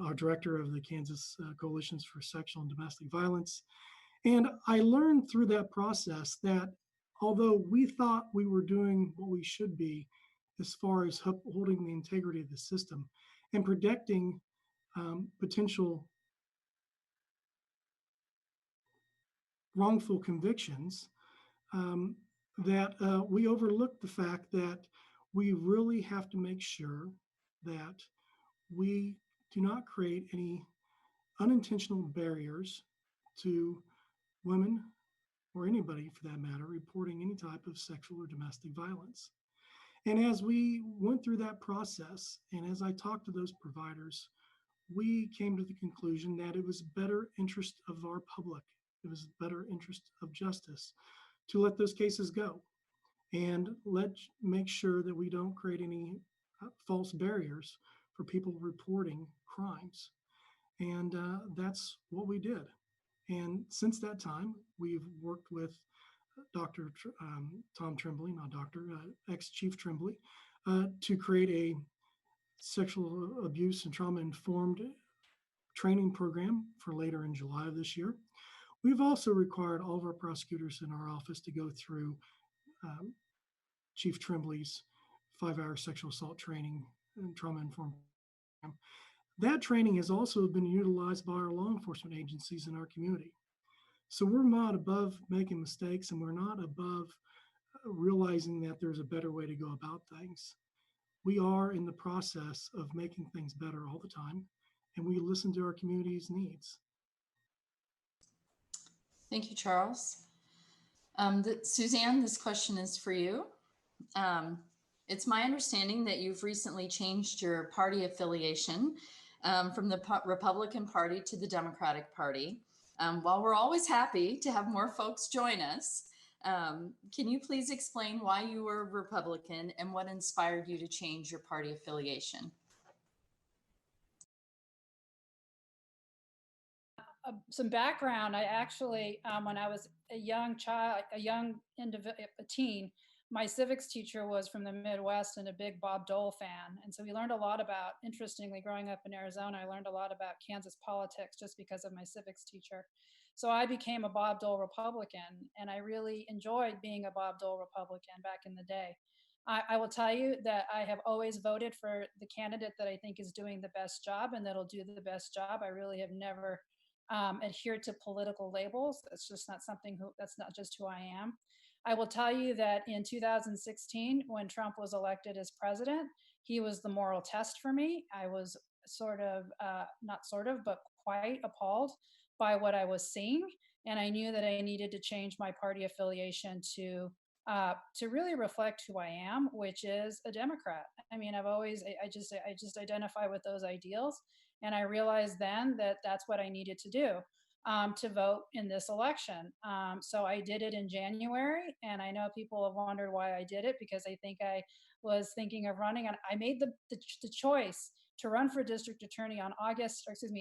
our director of the Kansas Coalitions for Sexual and Domestic Violence. And I learned through that process that although we thought we were doing what we should be as far as holding the integrity of the system and protecting potential wrongful convictions, that we overlooked the fact that we really have to make sure that we do not create any unintentional barriers to women or anybody for that matter reporting any type of sexual or domestic violence. And as we went through that process, and as I talked to those providers, we came to the conclusion that it was better interest of our public, it was better interest of justice to let those cases go and make sure that we don't create any false barriers for people reporting crimes. And that's what we did. And since that time, we've worked with Dr. Tom Tremblay, not Dr., ex-Chief Tremblay, to create a sexual abuse and trauma-informed training program for later in July of this year. We've also required all of our prosecutors in our office to go through Chief Tremblay's 5-hour sexual assault training and trauma-informed program. That training has also been utilized by our law enforcement agencies in our community. So we're not above making mistakes, and we're not above realizing that there's a better way to go about things. We are in the process of making things better all the time, and we listen to our community's needs. Thank you, Charles. Suzanne, this question is for you. It's my understanding that you've recently changed your party affiliation from the Republican Party to the Democratic Party. While we're always happy to have more folks join us, can you please explain why you were Republican and what inspired you to change your party affiliation? Some background, I actually, when I was a young child, a teen, my civics teacher was from the Midwest and a big Bob Dole fan. And so we learned a lot about, interestingly, growing up in Arizona, I learned a lot about Kansas politics just because of my civics teacher. So I became a Bob Dole Republican, and I really enjoyed being a Bob Dole Republican back in the day. I will tell you that I have always voted for the candidate that I think is doing the best job and that'll do the best job. I really have never adhered to political labels. That's just not something that's not just who I am. I will tell you that in 2016, when Trump was elected as president, he was the moral test for me. I was but quite appalled by what I was seeing. And I knew that I needed to change my party affiliation to really reflect who I am, which is a Democrat. I mean, I just identify with those ideals. And I realized then that that's what I needed to do to vote in this election. So I did it in January, and I know people have wondered why I did it, because I think I was thinking of running, and I made the choice to run for district attorney on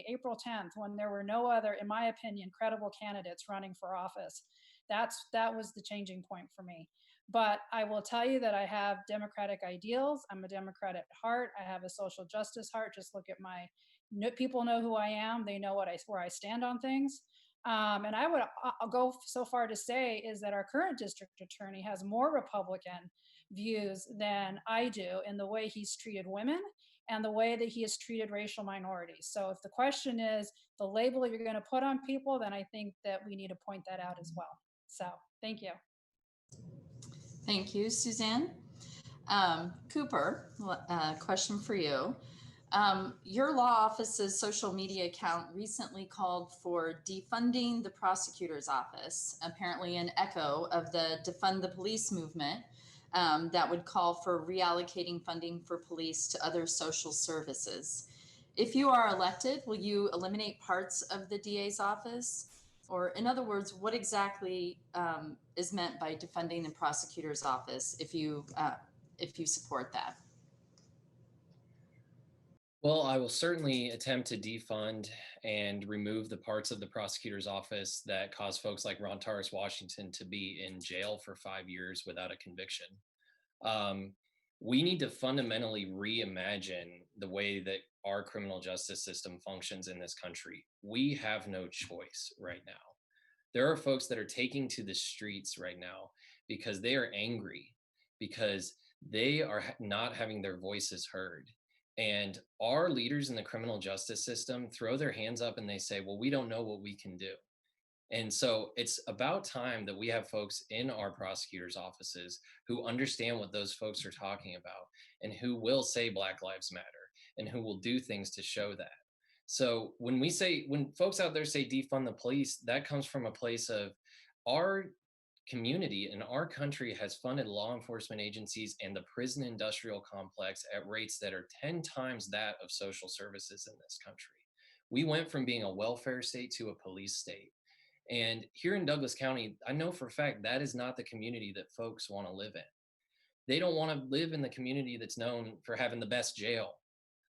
April 10th, when there were no other, in my opinion, credible candidates running for office. That was the changing point for me. But I will tell you that I have Democratic ideals. I'm a Democrat at heart. I have a social justice heart. Just look at people know who I am. They know where I stand on things. And I'll go so far to say is that our current district attorney has more Republican views than I do in the way he's treated women and the way that he has treated racial minorities. So if the question is the label you're going to put on people, then I think that we need to point that out as well. So thank you. Thank you, Suzanne. Cooper, question for you. Your law office's social media account recently called for defunding the prosecutor's office, apparently an echo of the Defund the Police movement that would call for reallocating funding for police to other social services. If you are elected, will you eliminate parts of the DA's office? Or in other words, what exactly is meant by defunding the prosecutor's office if you support that? Well, I will certainly attempt to defund and remove the parts of the prosecutor's office that cause folks like Ron Taurus Washington to be in jail for 5 years without a conviction. We need to fundamentally reimagine the way that our criminal justice system functions in this country. We have no choice right now. There are folks that are taking to the streets right now because they are angry, because they are not having their voices heard. And our leaders in the criminal justice system throw their hands up and they say, well, we don't know what we can do. And so it's about time that we have folks in our prosecutors' offices who understand what those folks are talking about and who will say Black Lives Matter and who will do things to show that. So when folks out there say defund the police, that comes from a place of our community and our country has funded law enforcement agencies and the prison industrial complex at rates that are 10 times that of social services in this country. We went from being a welfare state to a police state. And here in Douglas County, I know for a fact that is not the community that folks want to live in. They don't want to live in the community that's known for having the best jail.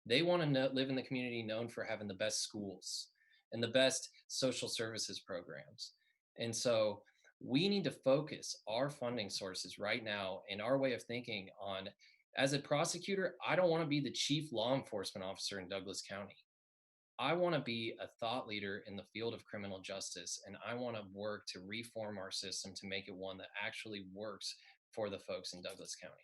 They want to live in the community known for having the best schools and the best social services programs. And so we need to focus our funding sources right now and our way of thinking on, as a prosecutor, I don't want to be the chief law enforcement officer in Douglas County. I want to be a thought leader in the field of criminal justice, and I want to work to reform our system to make it one that actually works for the folks in Douglas County.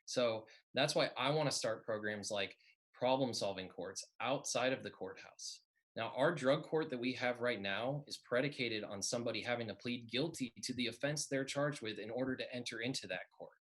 So that's why I want to start programs like problem-solving courts outside of the courthouse. Now, our drug court that we have right now is predicated on somebody having to plead guilty to the offense they're charged with in order to enter into that court.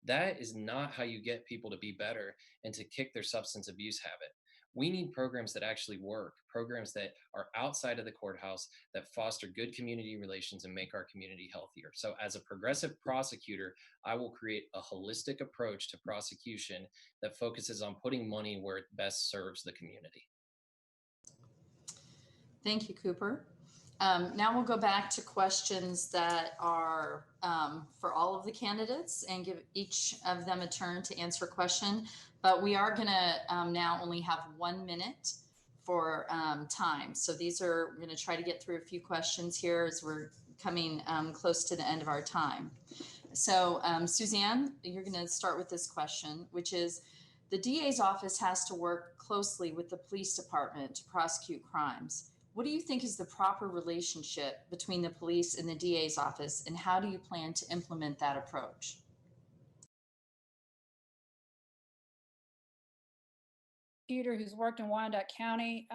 That is not how you get people to be better and to kick their substance abuse habit. We need programs that actually work, programs that are outside of the courthouse, that foster good community relations and make our community healthier. So as a progressive prosecutor, I will create a holistic approach to prosecution that focuses on putting money where it best serves the community. Thank you, Cooper. Now we'll go back to questions that are for all of the candidates and give each of them a turn to answer a question. But we are going to now only have 1 minute for time. So we're going to try to get through a few questions here as we're coming close to the end of our time. So Suzanne, you're going to start with this question, which is, the DA's office has to work closely with the police department to prosecute crimes. What do you think is the proper relationship between the police and the DA's office, and how do you plan to implement that approach? Prosecutor who's worked in Wyandotte County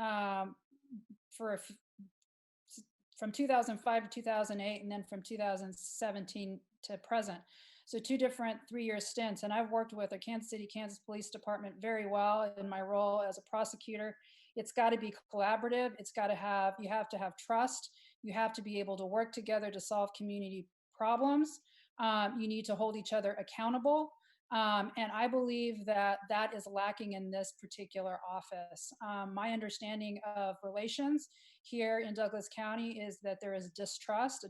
from 2005 to 2008, and then from 2017 to present. So 2 different 3-year stints. And I've worked with the Kansas City, Kansas Police Department very well in my role as a prosecutor. It's got to be collaborative. You have to have trust. You have to be able to work together to solve community problems. You need to hold each other accountable. And I believe that is lacking in this particular office. My understanding of relations here in Douglas County is that there is a distrust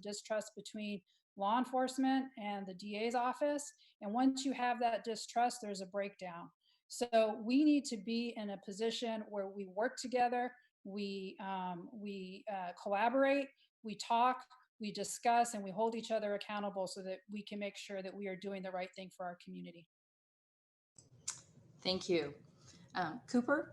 between law enforcement and the DA's office. And once you have that distrust, there's a breakdown. So we need to be in a position where we work together, we collaborate, we talk, we discuss, and we hold each other accountable so that we can make sure that we are doing the right thing for our community. Thank you. Cooper?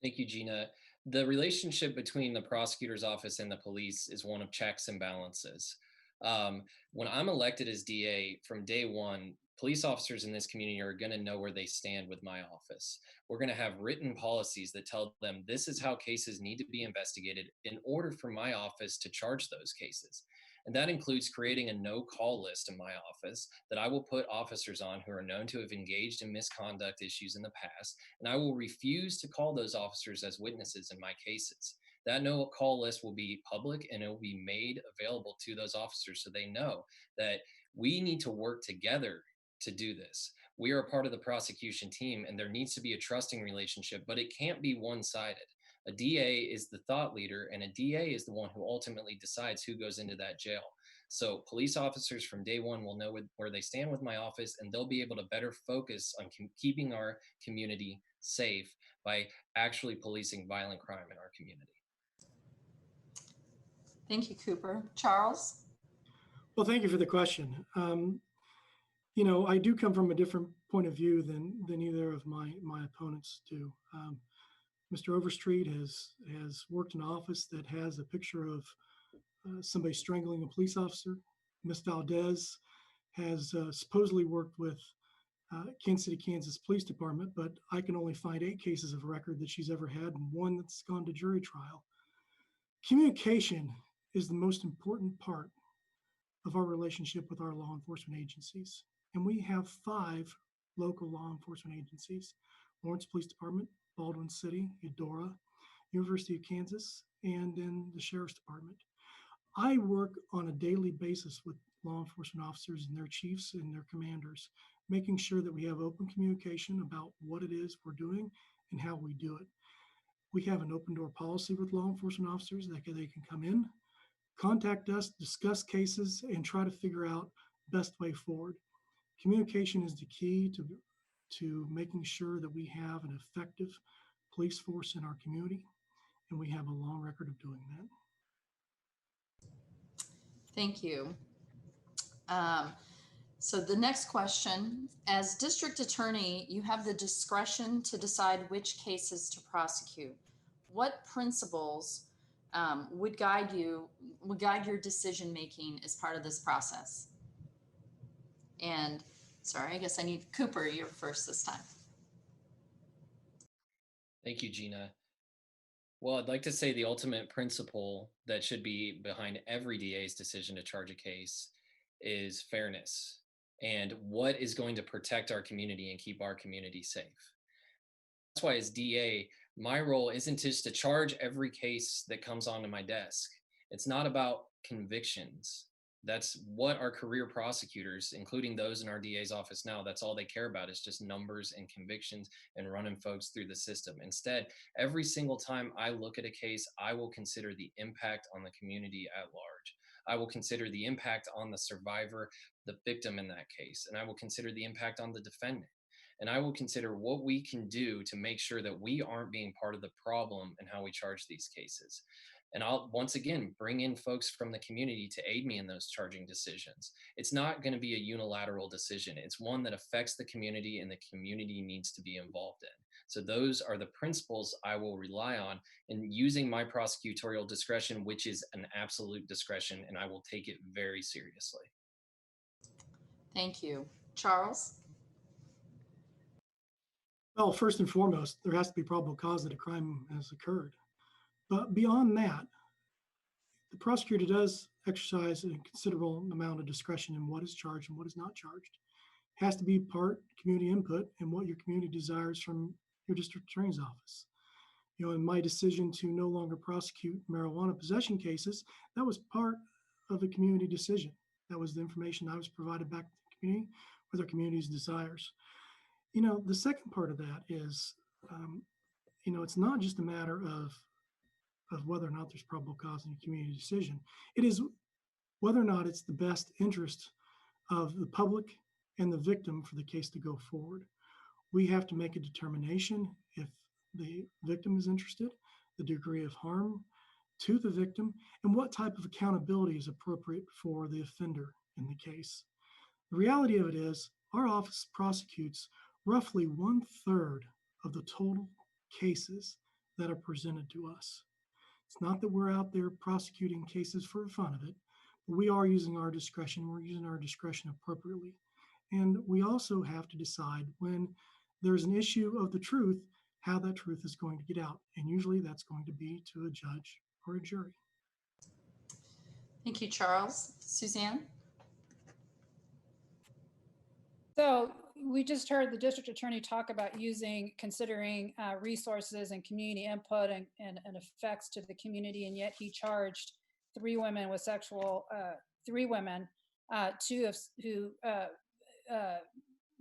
Thank you, Gina. The relationship between the prosecutor's office and the police is one of checks and balances. When I'm elected as DA, from day one, police officers in this community are going to know where they stand with my office. We're going to have written policies that tell them this is how cases need to be investigated in order for my office to charge those cases. And that includes creating a no-call list in my office that I will put officers on who are known to have engaged in misconduct issues in the past, and I will refuse to call those officers as witnesses in my cases. That no-call list will be public, and it will be made available to those officers so they know that we need to work together to do this. We are a part of the prosecution team, and there needs to be a trusting relationship, but it can't be one-sided. A DA is the thought leader, and a DA is the one who ultimately decides who goes into that jail. So police officers from day one will know where they stand with my office, and they'll be able to better focus on keeping our community safe by actually policing violent crime in our community. Thank you, Cooper. Charles? Well, thank you for the question. You know, I do come from a different point of view than either of my opponents do. Mr. Overstreet has worked in an office that has a picture of somebody strangling a police officer. Ms. Valdez has supposedly worked with Kansas City, Kansas Police Department, but I can only find 8 cases of record that she's ever had and 1 that's gone to jury trial. Communication is the most important part of our relationship with our law enforcement agencies. And we have 5 local law enforcement agencies: Lawrence Police Department, Baldwin City, Eudora, University of Kansas, and then the Sheriff's Department. I work on a daily basis with law enforcement officers and their chiefs and their commanders, making sure that we have open communication about what it is we're doing and how we do it. We have an open door policy with law enforcement officers that they can come in, contact us, discuss cases, and try to figure out best way forward. Communication is the key to making sure that we have an effective police force in our community, and we have a long record of doing that. Thank you. So the next question, as district attorney, you have the discretion to decide which cases to prosecute. What principles would guide your decision-making as part of this process? And sorry, I guess I need Cooper, you're first this time. Thank you, Gina. Well, I'd like to say the ultimate principle that should be behind every DA's decision to charge a case is fairness and what is going to protect our community and keep our community safe. That's why as DA, my role isn't just to charge every case that comes onto my desk. It's not about convictions. That's what our career prosecutors, including those in our DA's office now, that's all they care about is just numbers and convictions and running folks through the system. Instead, every single time I look at a case, I will consider the impact on the community at large. I will consider the impact on the survivor, the victim in that case, and I will consider the impact on the defendant. And I will consider what we can do to make sure that we aren't being part of the problem in how we charge these cases. And I'll once again bring in folks from the community to aid me in those charging decisions. It's not going to be a unilateral decision. It's one that affects the community and the community needs to be involved in. So those are the principles I will rely on in using my prosecutorial discretion, which is an absolute discretion, and I will take it very seriously. Thank you. Charles? Well, first and foremost, there has to be probable cause that a crime has occurred. But beyond that, the prosecutor does exercise a considerable amount of discretion in what is charged and what is not charged. It has to be part community input and what your community desires from your district attorney's office. You know, in my decision to no longer prosecute marijuana possession cases, that was part of a community decision. That was the information I was provided back to the community with our community's desires. You know, the second part of that is, you know, it's not just a matter of whether or not there's probable cause in a community decision. It is whether or not it's the best interest of the public and the victim for the case to go forward. We have to make a determination if the victim is interested, the degree of harm to the victim, and what type of accountability is appropriate for the offender in the case. The reality of it is our office prosecutes roughly 1/3 of the total cases that are presented to us. It's not that we're out there prosecuting cases for the fun of it, but we are using our discretion. We're using our discretion appropriately. And we also have to decide when there's an issue of the truth, how that truth is going to get out. And usually that's going to be to a judge or a jury. Thank you, Charles. Suzanne? So we just heard the district attorney talk about considering resources and community input and effects to the community, and yet he charged three women, two who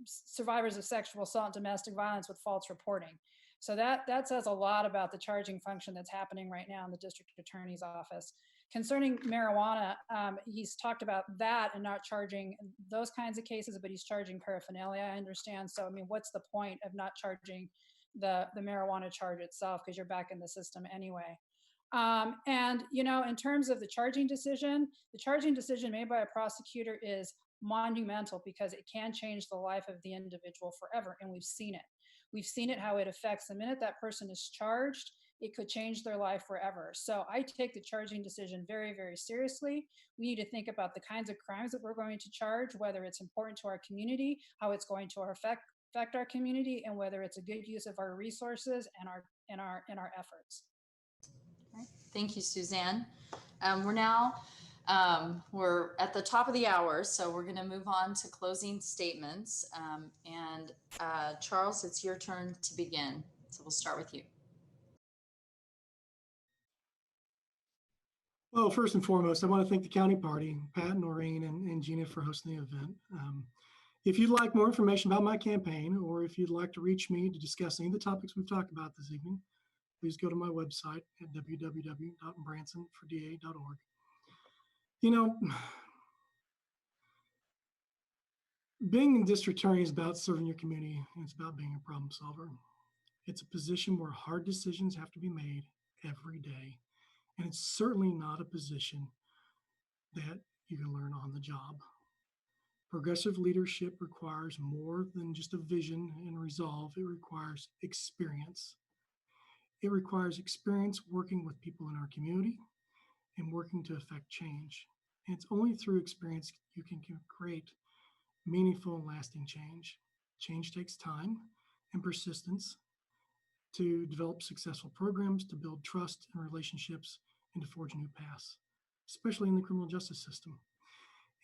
survivors of sexual assault and domestic violence with false reporting. So that says a lot about the charging function that's happening right now in the district attorney's office. Concerning marijuana, he's talked about that and not charging those kinds of cases, but he's charging paraphernalia, I understand. So, I mean, what's the point of not charging the marijuana charge itself, because you're back in the system anyway? And, you know, in terms of the charging decision made by a prosecutor is monumental because it can change the life of the individual forever, and we've seen it. We've seen it, how it affects the minute that person is charged, it could change their life forever. So I take the charging decision very, very seriously. We need to think about the kinds of crimes that we're going to charge, whether it's important to our community, how it's going to affect our community, and whether it's a good use of our resources and our efforts. Okay. Thank you, Suzanne. We're at the top of the hour, so we're going to move on to closing statements. Charles, it's your turn to begin. So we'll start with you. Well, first and foremost, I want to thank the county party, Pat, Noreen, and Gina for hosting the event. If you'd like more information about my campaign, or if you'd like to reach me to discuss any of the topics we've talked about this evening, please go to my website at www.bransonforda.org. You know, being a district attorney is about serving your community, and it's about being a problem solver. It's a position where hard decisions have to be made every day, and it's certainly not a position that you can learn on the job. Progressive leadership requires more than just a vision and resolve. It requires experience. It requires experience working with people in our community and working to affect change. And it's only through experience you can create meaningful and lasting change. Change takes time and persistence to develop successful programs, to build trust and relationships, and to forge new paths, especially in the criminal justice system.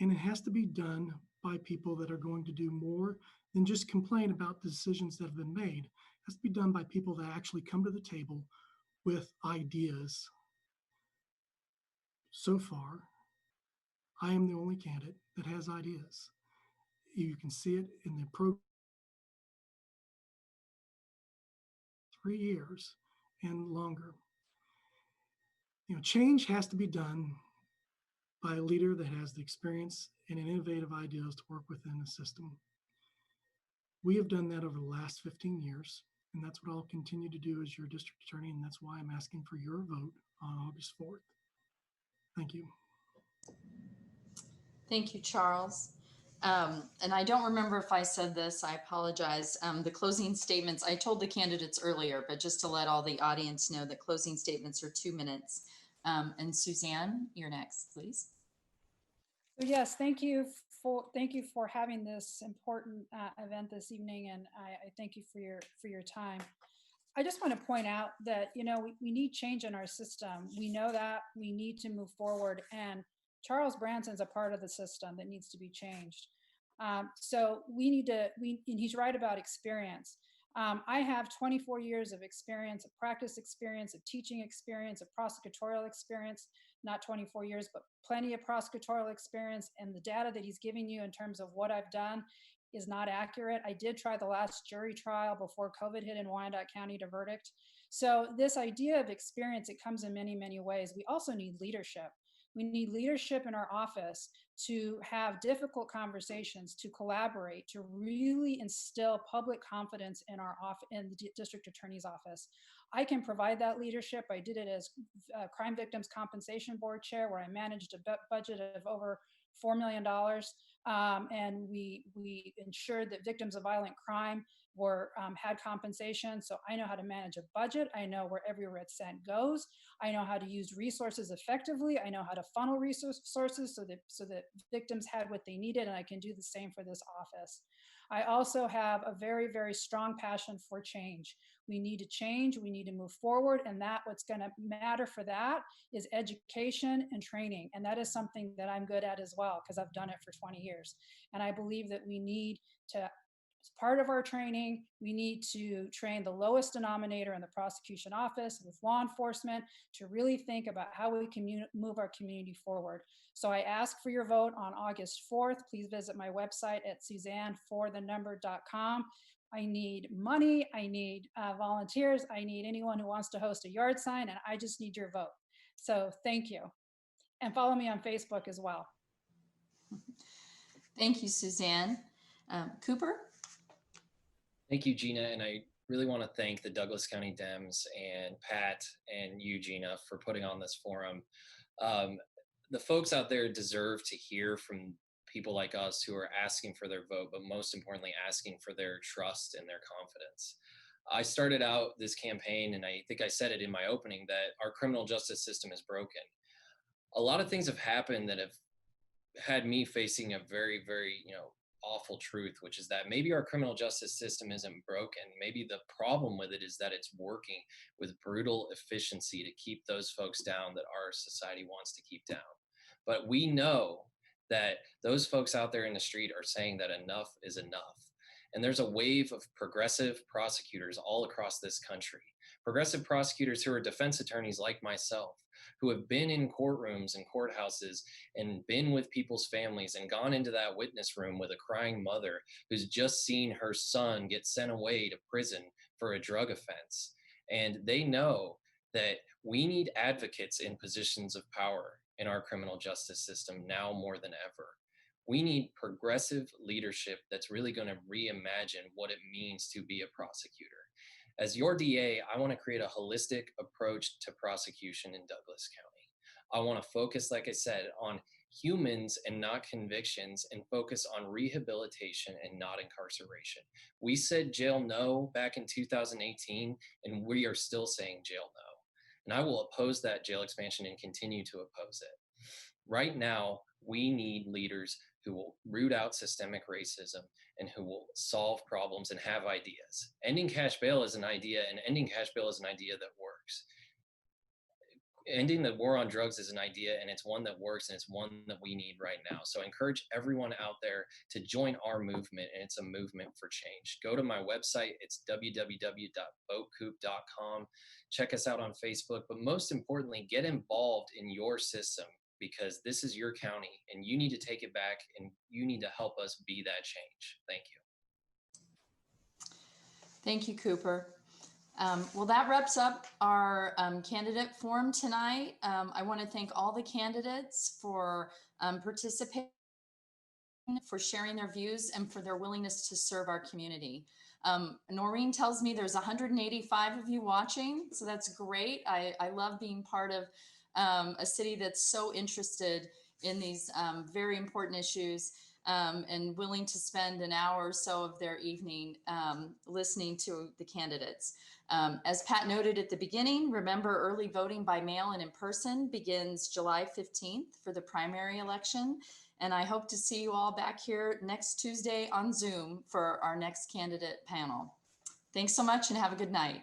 And it has to be done by people that are going to do more than just complain about the decisions that have been made. It has to be done by people that actually come to the table with ideas. So far, I am the only candidate that has ideas. You can see it in the program. 3 years and longer. You know, change has to be done by a leader that has the experience and innovative ideas to work within the system. We have done that over the last 15 years, and that's what I'll continue to do as your district attorney, and that's why I'm asking for your vote on August 4th. Thank you. Thank you, Charles. And I don't remember if I said this, I apologize. The closing statements, I told the candidates earlier, but just to let all the audience know that closing statements are 2 minutes. And Suzanne, you're next, please. So yes, thank you for having this important event this evening, and I thank you for your time. I just want to point out that, you know, we need change in our system. We know that we need to move forward, and Charles Branson's a part of the system that needs to be changed. So and he's right about experience. I have 24 years of experience, of practice experience, of teaching experience, of prosecutorial experience, not 24 years, but plenty of prosecutorial experience. And the data that he's giving you in terms of what I've done is not accurate. I did try the last jury trial before COVID hit in Wyandotte County to verdict. So this idea of experience, it comes in many, many ways. We also need leadership. We need leadership in our office to have difficult conversations, to collaborate, to really instill public confidence in in the district attorney's office. I can provide that leadership. I did it as Crime Victims Compensation Board chair, where I managed a budget of over $4 million. And we ensured that victims of violent crime had compensation. So I know how to manage a budget. I know where every red cent goes. I know how to use resources effectively. I know how to funnel resources so that victims had what they needed, and I can do the same for this office. I also have a very, very strong passion for change. We need to change, we need to move forward, and what's going to matter for that is education and training. And that is something that I'm good at as well, because I've done it for 20 years. And I believe that we need to, as part of our training, we need to train the lowest denominator in the prosecution office with law enforcement to really think about how we can move our community forward. So I ask for your vote on August 4th. Please visit my website at suzanneforthenumber.com. I need money, I need volunteers, I need anyone who wants to host a yard sign, and I just need your vote. So thank you. And follow me on Facebook as well. Thank you, Suzanne. Cooper? Thank you, Gina. And I really want to thank the Douglas County Dems and Pat and you, Gina, for putting on this forum. The folks out there deserve to hear from people like us who are asking for their vote, but most importantly, asking for their trust and their confidence. I started out this campaign, and I think I said it in my opening, that our criminal justice system is broken. A lot of things have happened that have had me facing a very, very, awful truth, which is that maybe our criminal justice system isn't broken. Maybe the problem with it is that it's working with brutal efficiency to keep those folks down that our society wants to keep down. But we know that those folks out there in the street are saying that enough is enough. And there's a wave of progressive prosecutors all across this country. Progressive prosecutors who are defense attorneys like myself, who have been in courtrooms and courthouses and been with people's families and gone into that witness room with a crying mother who's just seen her son get sent away to prison for a drug offense. And they know that we need advocates in positions of power in our criminal justice system now more than ever. We need progressive leadership that's really going to reimagine what it means to be a prosecutor. As your DA, I want to create a holistic approach to prosecution in Douglas County. I want to focus, like I said, on humans and not convictions, and focus on rehabilitation and not incarceration. We said jail no back in 2018, and we are still saying jail no. And I will oppose that jail expansion and continue to oppose it. Right now, we need leaders who will root out systemic racism and who will solve problems and have ideas. Ending cash bail is an idea, and ending cash bail is an idea that works. Ending the war on drugs is an idea, and it's one that works, and it's one that we need right now. So I encourage everyone out there to join our movement, and it's a movement for change. Go to my website. It's www.votecoop.com. Check us out on Facebook, but most importantly, get involved in your system, because this is your county and you need to take it back, and you need to help us be that change. Thank you. Thank you, Cooper. Well, that wraps up our candidate forum tonight. I want to thank all the candidates for participating, for sharing their views, and for their willingness to serve our community. Noreen tells me there's 185 of you watching, so that's great. I love being part of a city that's so interested in these very important issues, and willing to spend an hour or so of their evening listening to the candidates. As Pat noted at the beginning, remember, early voting by mail and in person begins July 15th for the primary election. And I hope to see you all back here next Tuesday on Zoom for our next candidate panel. Thanks so much and have a good night.